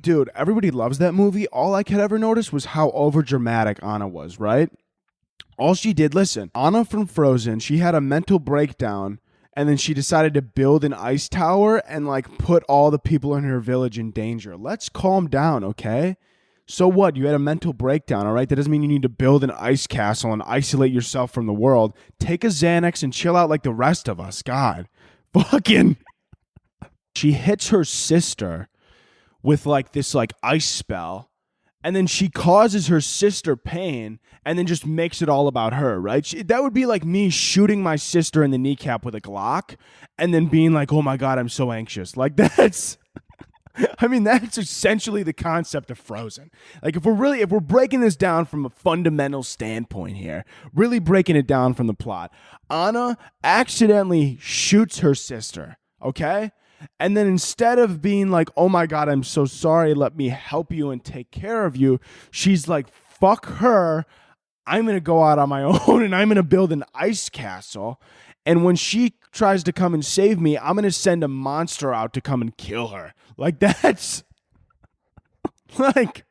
loves that movie. All I could ever notice was how overdramatic Anna was, right? All she did, listen, Anna from Frozen, she had a mental breakdown, and then she decided to build an ice tower and like put all the people in her village in danger. Let's calm down, okay? So what? You had a mental breakdown, all right? That doesn't mean you need to build an ice castle and isolate yourself from the world. Take a Xanax and chill out like the rest of us. God. Fucking. She hits her sister with like this like ice spell, and then she causes her sister pain and then just makes it all about her, right? That would be like me shooting my sister in the kneecap with a Glock and then being like, oh my God, I'm so anxious. Like that's essentially the concept of Frozen. Like if we're breaking this down from a fundamental standpoint here, really breaking it down from the plot, Anna accidentally shoots her sister, okay? And then instead of being like, oh my God, I'm so sorry, let me help you and take care of you, she's like, fuck her, I'm going to go out on my own and I'm going to build an ice castle. And when she tries to come and save me, I'm going to send a monster out to come and kill her. Like, that's like,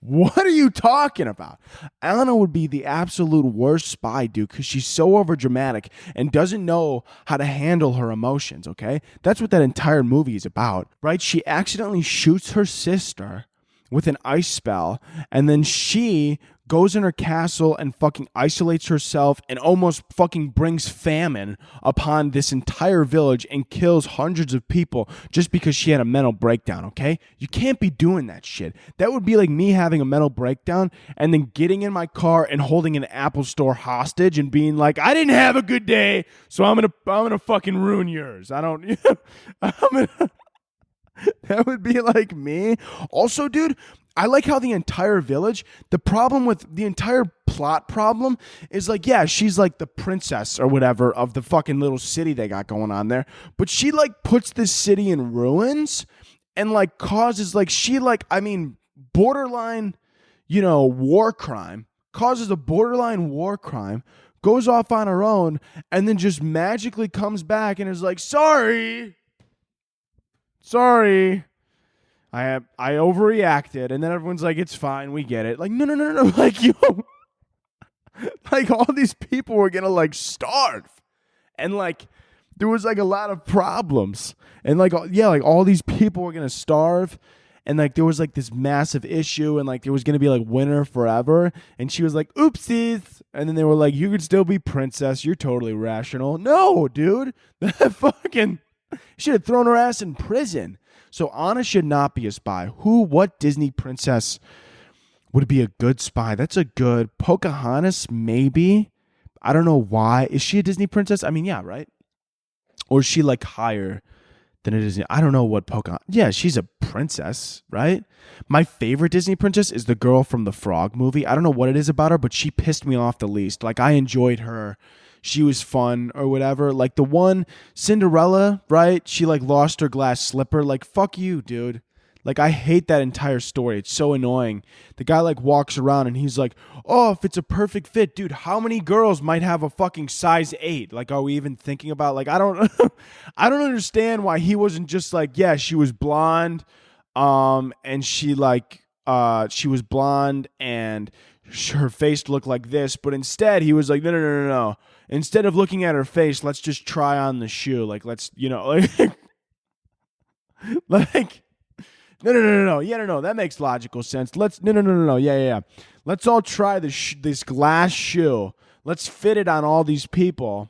what are you talking about? Anna would be the absolute worst spy, dude, because she's so overdramatic and doesn't know how to handle her emotions, okay? That's what that entire movie is about, right? She accidentally shoots her sister with an ice spell, and then she goes in her castle and fucking isolates herself and almost fucking brings famine upon this entire village and kills hundreds of people just because she had a mental breakdown, okay? You can't be doing that shit. That would be like me having a mental breakdown and then getting in my car and holding an Apple store hostage and being like, I didn't have a good day, so I'm gonna fucking ruin yours. That would be like me. Also, dude, I like how the entire village, the problem with the entire plot problem is like, yeah, she's like the princess or whatever of the fucking little city they got going on there. But she like puts this city in ruins and like causes like, borderline, war crime, causes a borderline war crime, goes off on her own and then just magically comes back and is like, sorry. I overreacted, and then everyone's like, it's fine, we get it. Like, no. Like, like, all these people were gonna, like, starve. And, like, there was, like, a lot of problems. And, like, all these people were gonna starve. And, like, there was, like, this massive issue, and, like, there was gonna be, like, winter forever. And she was like, oopsies. And then they were like, you could still be princess. You're totally rational. No, dude. That fucking should have thrown her ass in prison. So Anna should not be a spy. What Disney princess would be a good spy? That's a good Pocahontas, maybe. I don't know why. Is she a Disney princess? I mean, yeah, right? Or is she like higher than a Disney. I don't know what Pocahontas. Yeah, she's a princess, right? My favorite Disney princess is the girl from the Frog movie. I don't know what it is about her, but she pissed me off the least. Like, I enjoyed her. She was fun or whatever. Like the one Cinderella, right? She like lost her glass slipper. Like, fuck you, dude. Like, I hate that entire story. It's so annoying. The guy like walks around and he's like, oh, if it's a perfect fit, dude, how many girls might have a fucking size 8? Like, are we even thinking about, like, I don't I don't understand why he wasn't just like, yeah, she was blonde, and she was blonde and her face looked like this, but instead he was like, no. Instead of looking at her face, let's just try on the shoe. Like, let's, like, like, no. Yeah, no. That makes logical sense. No. Yeah. Let's all try this glass shoe. Let's fit it on all these people.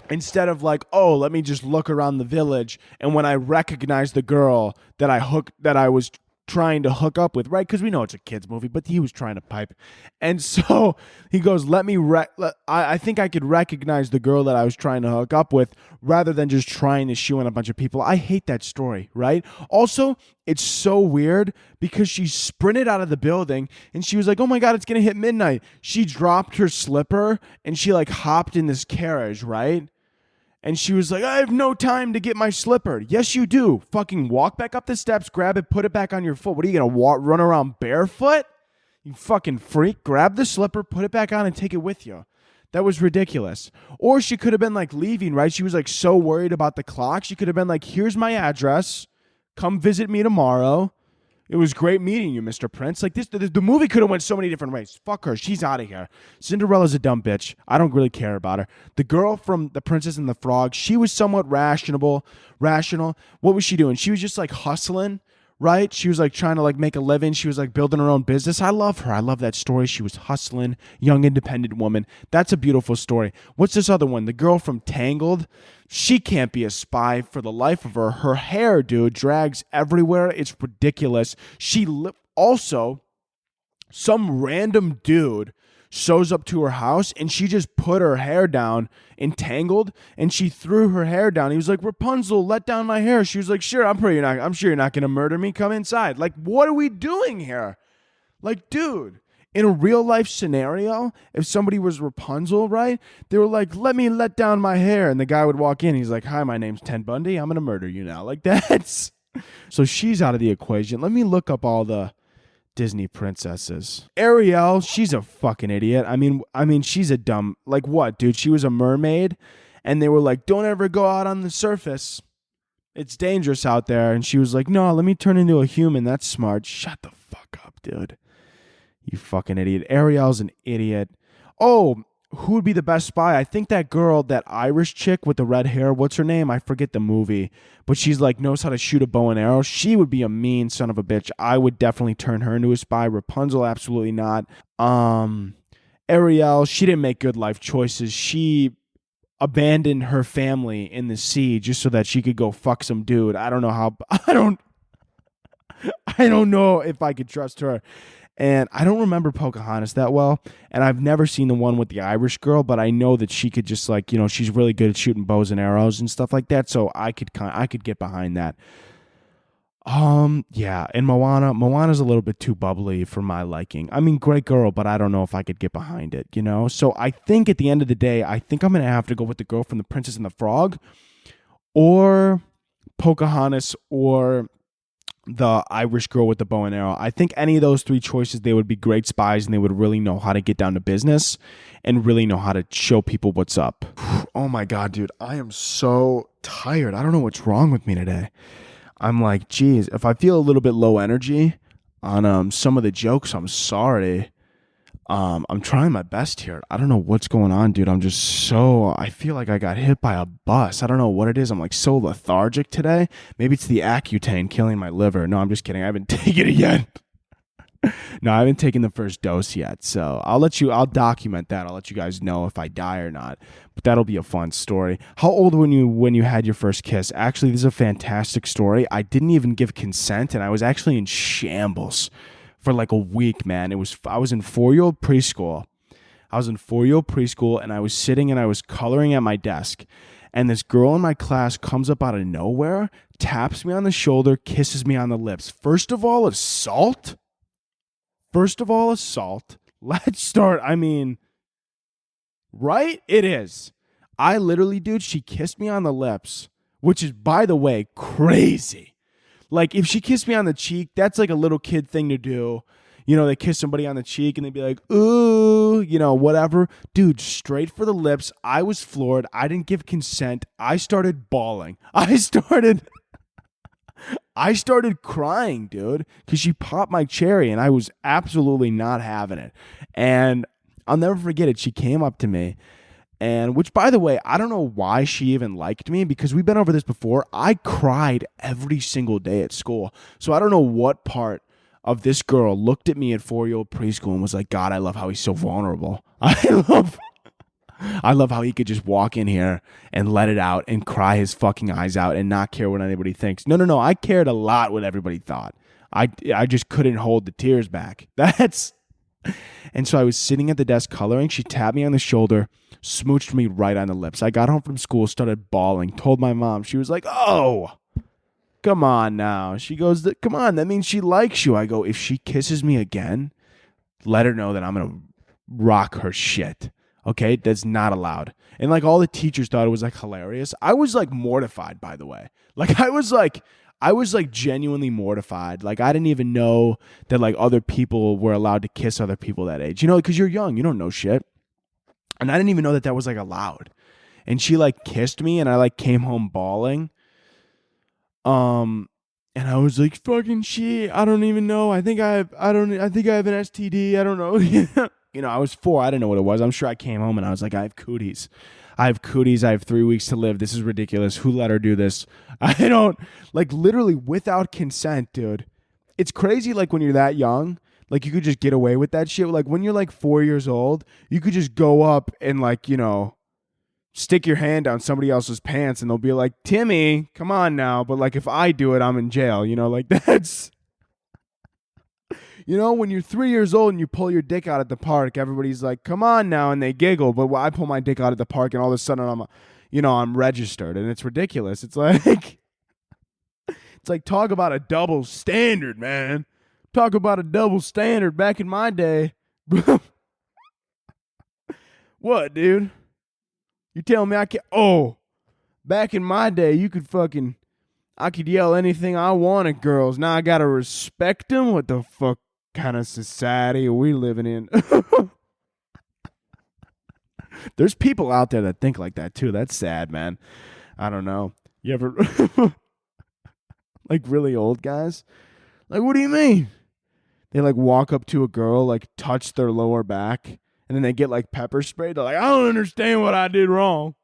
Instead of like, oh, let me just look around the village, and when I recognize the girl that I was trying to hook up with, right? Because we know it's a kid's movie, but he was trying to pipe. And so he goes, I think I could recognize the girl that I was trying to hook up with rather than just trying to shoe in a bunch of people. I hate that story, right? Also, it's so weird because she sprinted out of the building and she was like, oh my God, it's going to hit midnight. She dropped her slipper and she like hopped in this carriage, right? And she was like, I have no time to get my slipper. Yes, you do. Fucking walk back up the steps, grab it, put it back on your foot. What are you going to run around barefoot? You fucking freak. Grab the slipper, put it back on, and take it with you. That was ridiculous. Or she could have been like leaving, right? She was like so worried about the clock. She could have been like, here's my address. Come visit me tomorrow. It was great meeting you, Mr. Prince. Like, the movie could have went so many different ways. Fuck her. She's out of here. Cinderella's a dumb bitch. I don't really care about her. The girl from The Princess and the Frog, she was somewhat rational. What was she doing? She was just like hustling, right? She was like trying to like make a living. She was like building her own business. I love her. I love that story. She was hustling, young independent woman. That's a beautiful story. What's this other one? The girl from Tangled. She can't be a spy for the life of her. Her hair, dude, drags everywhere. It's ridiculous. Also, some random dude shows up to her house and she just put her hair down in Tangled and she threw her hair down. He was like, Rapunzel, let down my hair. She was like, sure, I'm sure you're not going to murder me. Come inside. Like, what are we doing here? Like, dude, in a real life scenario, if somebody was Rapunzel, right? They were like, let me let down my hair. And the guy would walk in. He's like, hi, my name's Ted Bundy. I'm going to murder you now. Like, that's... So she's out of the equation. Let me look up all the Disney princesses. Ariel, she's a fucking idiot. I mean, she's a dumb... Like, what, dude? She was a mermaid, and they were like, don't ever go out on the surface. It's dangerous out there. And she was like, no, let me turn into a human. That's smart. Shut the fuck up, dude. You fucking idiot. Ariel's an idiot. Oh, who would be the best spy? I think that girl, that Irish chick with the red hair, what's her name? I forget the movie. But she's like, knows how to shoot a bow and arrow. She would be a mean son of a bitch. I would definitely turn her into a spy. Rapunzel, absolutely not. Ariel, she didn't make good life choices. She abandoned her family in the sea just so that she could go fuck some dude. I don't know how... I don't know if I could trust her. And I don't remember Pocahontas that well. And I've never seen the one with the Irish girl, but I know that she could just like, she's really good at shooting bows and arrows and stuff like that. So I could get behind that. Yeah. And Moana's a little bit too bubbly for my liking. I mean, great girl, but I don't know if I could get behind it, So I think at the end of the day, I think I'm going to have to go with the girl from The Princess and the Frog or Pocahontas or the Irish girl with the bow and arrow. I think any of those three choices, they would be great spies and they would really know how to get down to business and really know how to show people what's up. Oh my God, dude. I am so tired. I don't know what's wrong with me today. I'm like, geez, if I feel a little bit low energy on some of the jokes, I'm sorry. I'm trying my best here. I don't know what's going on, dude. I feel like I got hit by a bus. I don't know what it is. I'm like so lethargic today. Maybe it's the Accutane killing my liver. No, I'm just kidding. I haven't taken it yet. No, I haven't taken the first dose yet. So I'll document that. I'll let you guys know if I die or not. But that'll be a fun story. How old were you when you had your first kiss? Actually, this is a fantastic story. I didn't even give consent and I was actually in shambles for like a week, man. I was in 4-year-old preschool. And I was sitting and I was coloring at my desk. And this girl in my class comes up out of nowhere, taps me on the shoulder, kisses me on the lips. First of all, assault. Let's start. I mean, right? It is. I literally, dude, she kissed me on the lips, which is, by the way, crazy. Like, if she kissed me on the cheek, that's like a little kid thing to do. You know, they kiss somebody on the cheek and they'd be like, ooh, you know, whatever. Dude, straight for the lips. I was floored. I didn't give consent. I started bawling. I started crying, dude, because she popped my cherry and I was absolutely not having it. And I'll never forget it. She came up to me. And which, by the way, I don't know why she even liked me, because we've been over this before. I cried every single day at school. So I don't know what part of this girl looked at me at 4-year-old preschool and was like, God, I love how he's so vulnerable. I love how he could just walk in here and let it out and cry his fucking eyes out and not care what anybody thinks. No. I cared a lot what everybody thought. I just couldn't hold the tears back. And so I was sitting at the desk coloring. She tapped me on the shoulder, smooched me right on the lips. I got home from school, started bawling, told my mom. She was like, oh, come on now. She goes, come on, that means she likes you. I go, if she kisses me again, let her know that I'm going to rock her shit. Okay? That's not allowed. And like all the teachers thought it was like hilarious. I was like mortified, by the way. Like I was like genuinely mortified. Like I didn't even know that like other people were allowed to kiss other people that age. You know, because you're young. You don't know shit. And I didn't even know that was like allowed. And she like kissed me and I like came home bawling. And I was like, fucking shit, I don't even know. I think I have an STD. I don't know. You know, I was 4. I didn't know what it was. I'm sure I came home and I was like, I have cooties. I have 3 weeks to live. This is ridiculous. Who let her do this? I don't, like, literally without consent, dude. It's crazy, like, when you're that young, like, you could just get away with that shit. Like, when you're, like, 4 years old, you could just go up and, like, you know, stick your hand down somebody else's pants and they'll be like, Timmy, come on now. But, like, if I do it, I'm in jail. You know, like, that's... You know, when you're 3 years old and you pull your dick out at the park, everybody's like, come on now, and they giggle. But I pull my dick out at the park and all of a sudden I'm registered, and it's ridiculous. It's like, talk about a double standard, man. Talk about a double standard back in my day. What, dude? You telling me I can't? Oh, back in my day, I could yell anything I want at girls. Now I gotta respect them? What the fuck kind of society are we living in? There's people out there that think like that too. That's sad, man. I don't know. You ever like really old guys? Like, what do you mean? They like walk up to a girl, like touch their lower back, and then they get like pepper sprayed. They're like, I don't understand what I did wrong.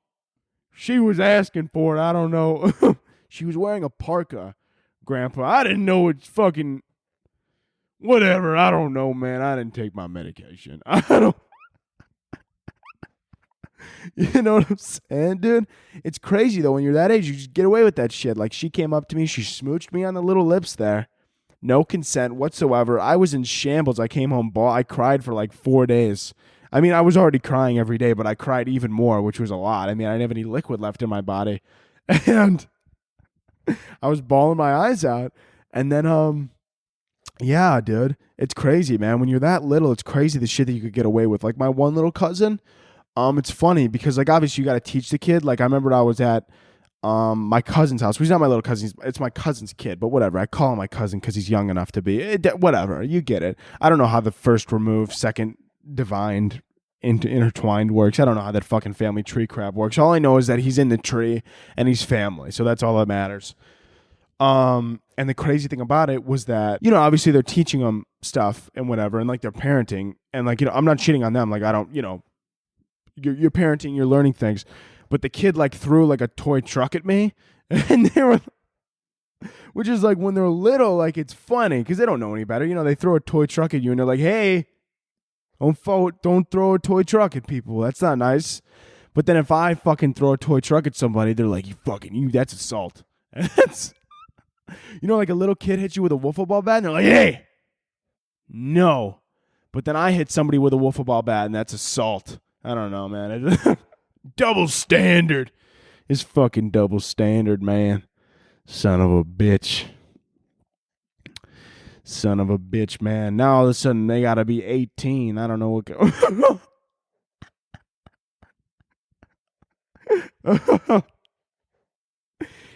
She was asking for it. I don't know. She was wearing a parka, Grandpa. I didn't know it's fucking... Whatever. I don't know, man. I didn't take my medication. I don't... You know what I'm saying, dude? It's crazy, though. When you're that age, you just get away with that shit. Like, she came up to me. She smooched me on the little lips there. No consent whatsoever. I was in shambles. I came home. I cried for like 4 days. I mean, I was already crying every day, but I cried even more, which was a lot. I mean, I didn't have any liquid left in my body. And... I was bawling my eyes out. And then, yeah, dude, it's crazy, man. When you're that little, it's crazy the shit that you could get away with. Like my one little cousin, it's funny because like, obviously you got to teach the kid. Like I remember I was at, my cousin's house. He's not my little cousin. It's my cousin's kid, but whatever. I call him my cousin because he's young enough to be, whatever. You get it. I don't know how the first removed, second divined, intertwined works. I don't know how that fucking family tree crap works. All I know is that he's in the tree and he's family. So that's all that matters. And the crazy thing about it was that, you know, obviously they're teaching them stuff and whatever, and like they're parenting, and like, you know, I'm not shitting on them. Like I don't, you know, you're parenting, you're learning things, but the kid like threw like a toy truck at me, and they were, which is like when they're little, like it's funny because they don't know any better. You know, they throw a toy truck at you and they're like, hey, don't throw a toy truck at people. That's not nice. But then if I fucking throw a toy truck at somebody, they're like, that's assault. That's, you know, like a little kid hits you with a wiffle ball bat and they're like, hey, no. But then I hit somebody with a wiffle ball bat and that's assault. I don't know, man. Double standard. It's fucking double standard, man. Son of a bitch. Son of a bitch, man. Now all of a sudden they gotta be 18. I don't know what.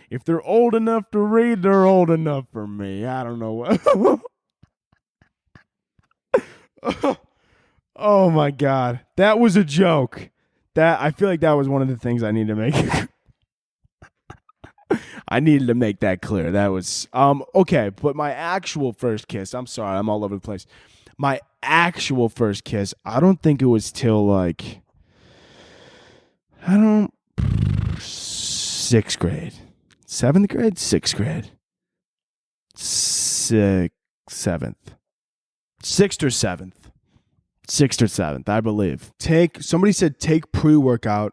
If they're old enough to read, they're old enough for me. I don't know what. Oh my god, that was a joke. That I feel like that was one of the things I need to make. I needed to make that clear. That was okay, but my actual first kiss, I'm sorry, I'm all over the place. My actual first kiss, I don't think it was till like sixth grade. 7th grade? 6th grade. 7th. 6th or 7th. 6th or 7th, I believe. Somebody said take pre-workout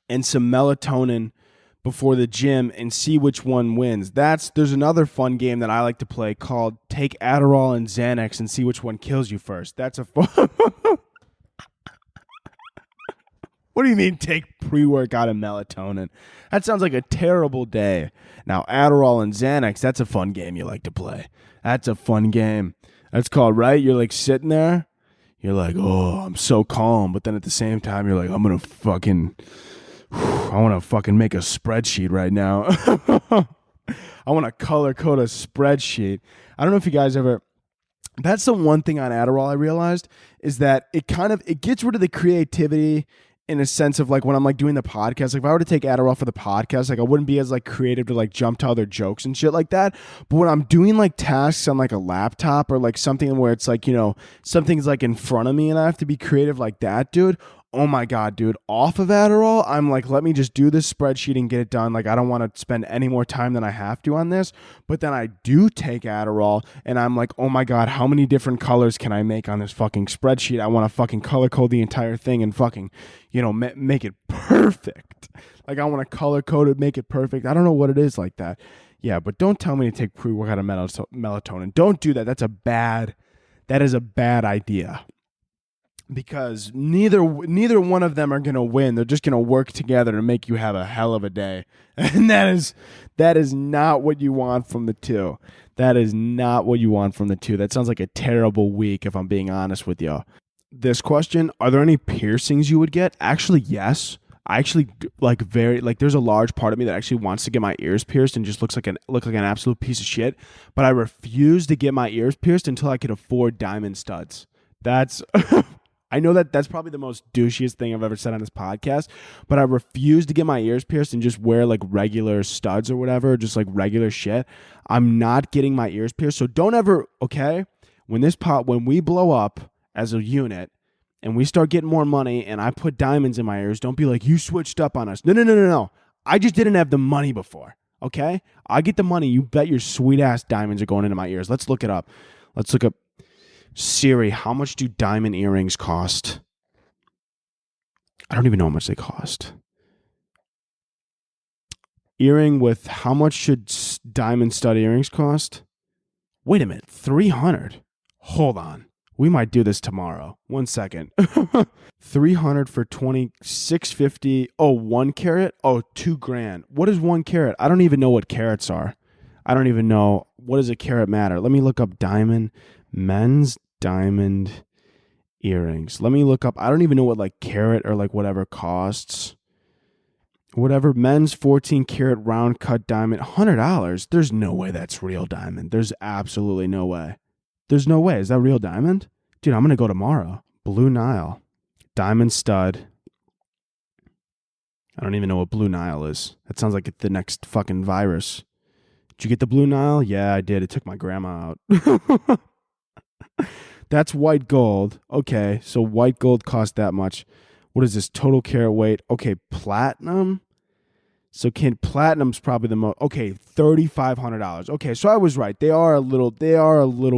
and some melatonin before the gym and see which one wins. There's another fun game that I like to play called take Adderall and Xanax and see which one kills you first. That's a fun. What do you mean take pre-workout and melatonin? That sounds like a terrible day. Now, Adderall and Xanax, that's a fun game you like to play. That's a fun game. That's called, right? You're like sitting there. You're like, oh, I'm so calm. But then at the same time, you're like, I want to fucking make a spreadsheet right now. I want to color code a spreadsheet. I don't know if you guys ever... That's the one thing on Adderall I realized is that it gets rid of the creativity in a sense of like when I'm like doing the podcast, like if I were to take Adderall for the podcast, like I wouldn't be as like creative to like jump to other jokes and shit like that. But when I'm doing like tasks on like a laptop or like something where it's like, you know, something's like in front of me and I have to be creative like that, dude. Oh my God, dude, off of Adderall, I'm like, let me just do this spreadsheet and get it done. Like, I don't want to spend any more time than I have to on this. But then I do take Adderall and I'm like, oh my God, how many different colors can I make on this fucking spreadsheet? I want to fucking color code the entire thing and fucking, you know, make it perfect. Like, I want to color code it, make it perfect. I don't know what it is like that. Yeah, but don't tell me to take pre-workout and melatonin. Don't do that. That is a bad idea. Because neither one of them are going to win. They're just going to work together to make you have a hell of a day. And that is not what you want from the two. That is not what you want from the two. That sounds like a terrible week if I'm being honest with you. This question, are there any piercings you would get? Actually, yes. I actually there's a large part of me that actually wants to get my ears pierced and just look like an absolute piece of shit. But I refuse to get my ears pierced until I could afford diamond studs. That's... I know that's probably the most douchiest thing I've ever said on this podcast, but I refuse to get my ears pierced and just wear like regular studs or whatever, just like regular shit. I'm not getting my ears pierced. So don't ever, okay? When we blow up as a unit and we start getting more money and I put diamonds in my ears, don't be like, you switched up on us. No. I just didn't have the money before, okay? I get the money. You bet your sweet ass diamonds are going into my ears. Let's look it up. Let's look up. Siri, how much do diamond earrings cost? I don't even know how much they cost. Earring with how much should diamond stud earrings cost? Wait a minute, $300. Hold on. We might do this tomorrow. 1 second. $300 for 2650. Oh, 1 carat? Oh, $2,000. What is 1 carat? I don't even know what carats are. I don't even know. What does a carat matter? Let me look up men's diamond earrings. Let me look up. I don't even know what like carat or like whatever costs. Whatever, men's 14 karat round cut diamond, $100. There's no way that's real diamond. There's absolutely no way. There's no way. Is that real diamond? Dude, I'm going to go tomorrow. Blue Nile. Diamond stud. I don't even know what Blue Nile is. That sounds like the next fucking virus. Did you get the Blue Nile? Yeah, I did. It took my grandma out. That's white gold. Okay, so white gold cost that much. What is this? Total carat weight. Okay, platinum. So platinum's probably the most. Okay, $3,500. Okay, so I was right. They are a little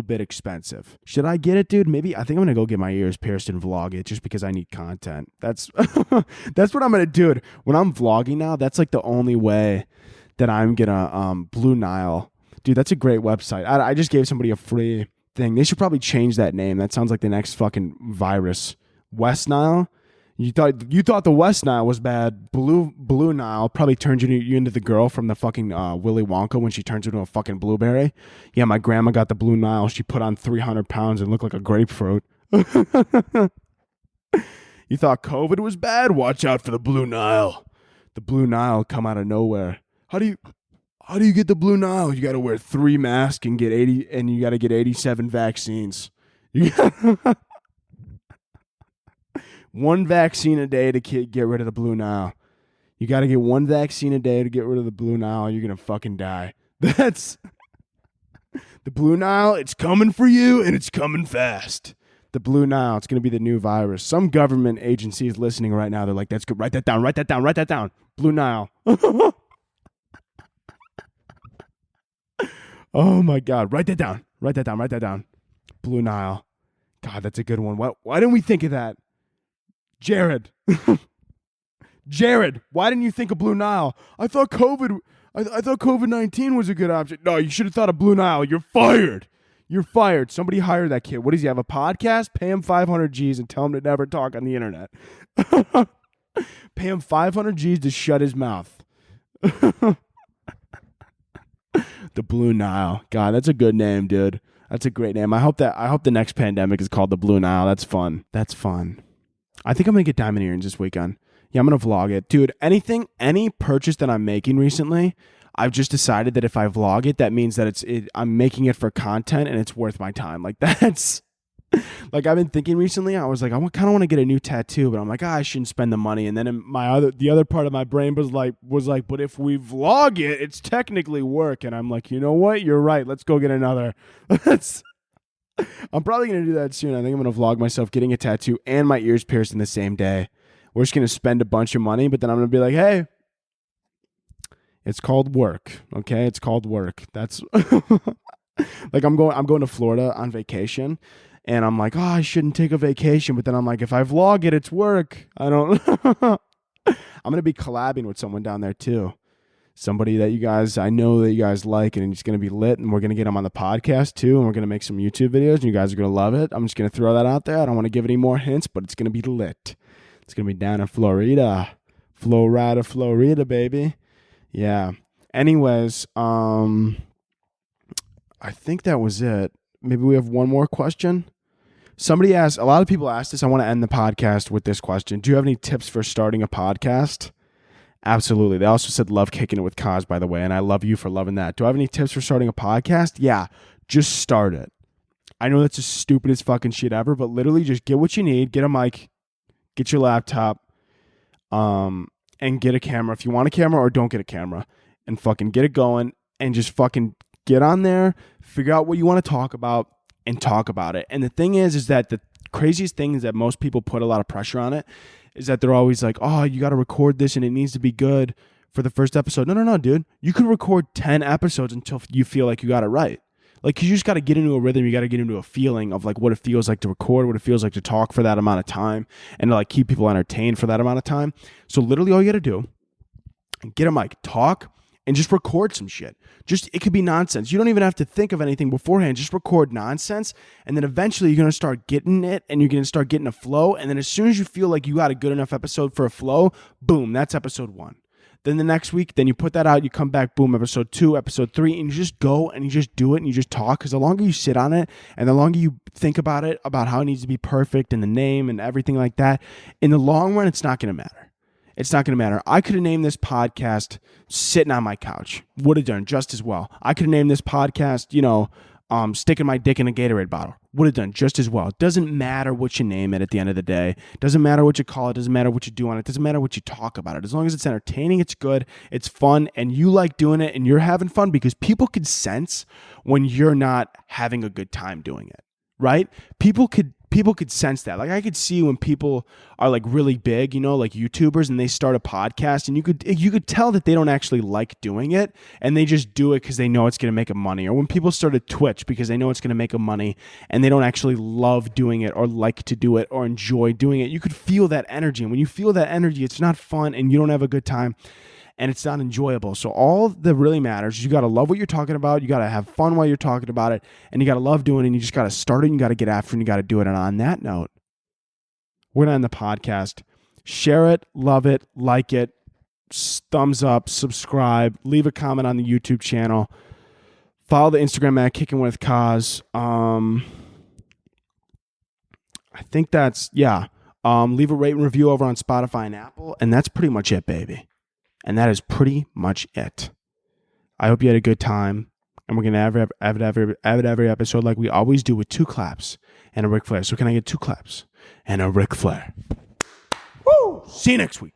bit expensive. Should I get it, dude? Maybe. I think I'm gonna go get my ears pierced and vlog it just because I need content. That's that's what I'm gonna do. When I'm vlogging now, that's like the only way that I'm gonna Blue Nile. Dude, that's a great website. I just gave somebody a free thing. They should probably change that name. That sounds like the next fucking virus. West Nile? You thought the West Nile was bad. Blue Nile probably turns you into the girl from the fucking Willy Wonka when she turns into a fucking blueberry. Yeah, my grandma got the Blue Nile. She put on 300 pounds and looked like a grapefruit. You thought COVID was bad? Watch out for the Blue Nile. The Blue Nile come out of nowhere. How do you get the Blue Nile? You got to wear 3 masks and get 80, and you got to get 87 vaccines. One vaccine a day to get rid of the Blue Nile. You got to get 1 vaccine a day to get rid of the Blue Nile. You're going to fucking die. That's the Blue Nile. It's coming for you, and it's coming fast. The Blue Nile. It's going to be the new virus. Some government agency is listening right now. They're like, that's good. Write that down. Write that down. Write that down. Blue Nile. Oh, my God. Write that down. Write that down. Write that down. Blue Nile. God, that's a good one. Why didn't we think of that? Jared, why didn't you think of Blue Nile? I thought COVID-19 was a good option. No, you should have thought of Blue Nile. You're fired. You're fired. Somebody hire that kid. What does he have, a podcast? Pay him 500 G's and tell him to never talk on the internet. Pay him 500 G's to shut his mouth. The Blue Nile. God, that's a good name, dude. That's a great name. I hope the next pandemic is called the Blue Nile. That's fun. That's fun. I think I'm going to get diamond earrings this weekend. Yeah, I'm going to vlog it. Dude, any purchase that I'm making recently, I've just decided that if I vlog it, that means that I'm making it for content and it's worth my time. Like that's, like I've been thinking recently, I was like, I kind of want to get a new tattoo, but I'm like, I shouldn't spend the money. And then the other part of my brain was like, but if we vlog it, it's technically work. And I'm like, you know what? You're right. Let's go get another. I'm probably going to do that soon. I think I'm going to vlog myself getting a tattoo and my ears pierced in the same day. We're just going to spend a bunch of money, but then I'm going to be like, hey, it's called work. Okay. It's called work. That's like, I'm going to Florida on vacation and I'm like, oh, I shouldn't take a vacation. But then I'm like, if I vlog it, it's work. I don't, I'm going to be collabing with someone down there too. Somebody that I know that you guys like, and it's going to be lit, and we're going to get them on the podcast too, and we're going to make some YouTube videos, and you guys are going to love it. I'm just going to throw that out there. I don't want to give any more hints, but it's going to be lit. It's going to be down in Florida. Florida, baby. Yeah. Anyways, I think that was it. Maybe we have one more question. Somebody asked, a lot of people asked this. I want to end the podcast with this question. Do you have any tips for starting a podcast? Absolutely. They also said love kicking it with Kaz, by the way, and I love you for loving that. Do I have any tips for starting a podcast? Yeah, just start it. I know that's the stupidest fucking shit ever, but literally just get what you need, get a mic, get your laptop, and get a camera. If you want a camera or don't get a camera, and fucking get it going, and just fucking get on there, figure out what you want to talk about, and talk about it. And the thing is that the craziest thing is that most people put a lot of pressure on it, is that they're always like, oh, you got to record this and it needs to be good for the first episode. No, dude. You could record 10 episodes until you feel like you got it right. Like, you just got to get into a rhythm. You got to get into a feeling of like what it feels like to record, what it feels like to talk for that amount of time, and to like keep people entertained for that amount of time. So literally all you got to do, get a mic, talk, and just record some shit. It could be nonsense. You don't even have to think of anything beforehand. Just record nonsense. And then eventually you're going to start getting it, and you're going to start getting a flow. And then as soon as you feel like you got a good enough episode for a flow, boom, that's episode 1. Then the next week, then you put that out, you come back, boom, episode 2, episode 3, and you just go and you just do it and you just talk. Because the longer you sit on it and the longer you think about it, about how it needs to be perfect and the name and everything like that, in the long run, it's not going to matter. It's not going to matter. I could have named this podcast sitting on my couch. Would have done just as well. I could have named this podcast, sticking my dick in a Gatorade bottle. Would have done just as well. It doesn't matter what you name it at the end of the day. It doesn't matter what you call it. It doesn't matter what you do on it. It doesn't matter what you talk about it. As long as it's entertaining, it's good, it's fun, and you like doing it, and you're having fun, because people could sense when you're not having a good time doing it, right? People could sense that. Like, I could see when people are like really big, like YouTubers, and they start a podcast, and you could tell that they don't actually like doing it, and they just do it because they know it's going to make them money. Or when people start a Twitch because they know it's going to make them money, and they don't actually love doing it or like to do it or enjoy doing it. You could feel that energy, and when you feel that energy, it's not fun, and you don't have a good time, and it's not enjoyable. So all that really matters is you got to love what you're talking about. You got to have fun while you're talking about it, and you got to love doing it, and you just got to start it, and you got to get after it, and you got to do it. And on that note, we're going to end the podcast Share it, love it, like it, thumbs up, subscribe, leave a comment on the YouTube channel. Follow the Instagram at Kickin with Kaz. I think that's, yeah. Leave a rate and review over on Spotify and Apple. And that's pretty much it, baby. And that is pretty much it. I hope you had a good time. And we're going to have every episode like we always do with 2 claps and a Ric Flair. So can I get 2 claps and a Ric Flair? Woo! See you next week.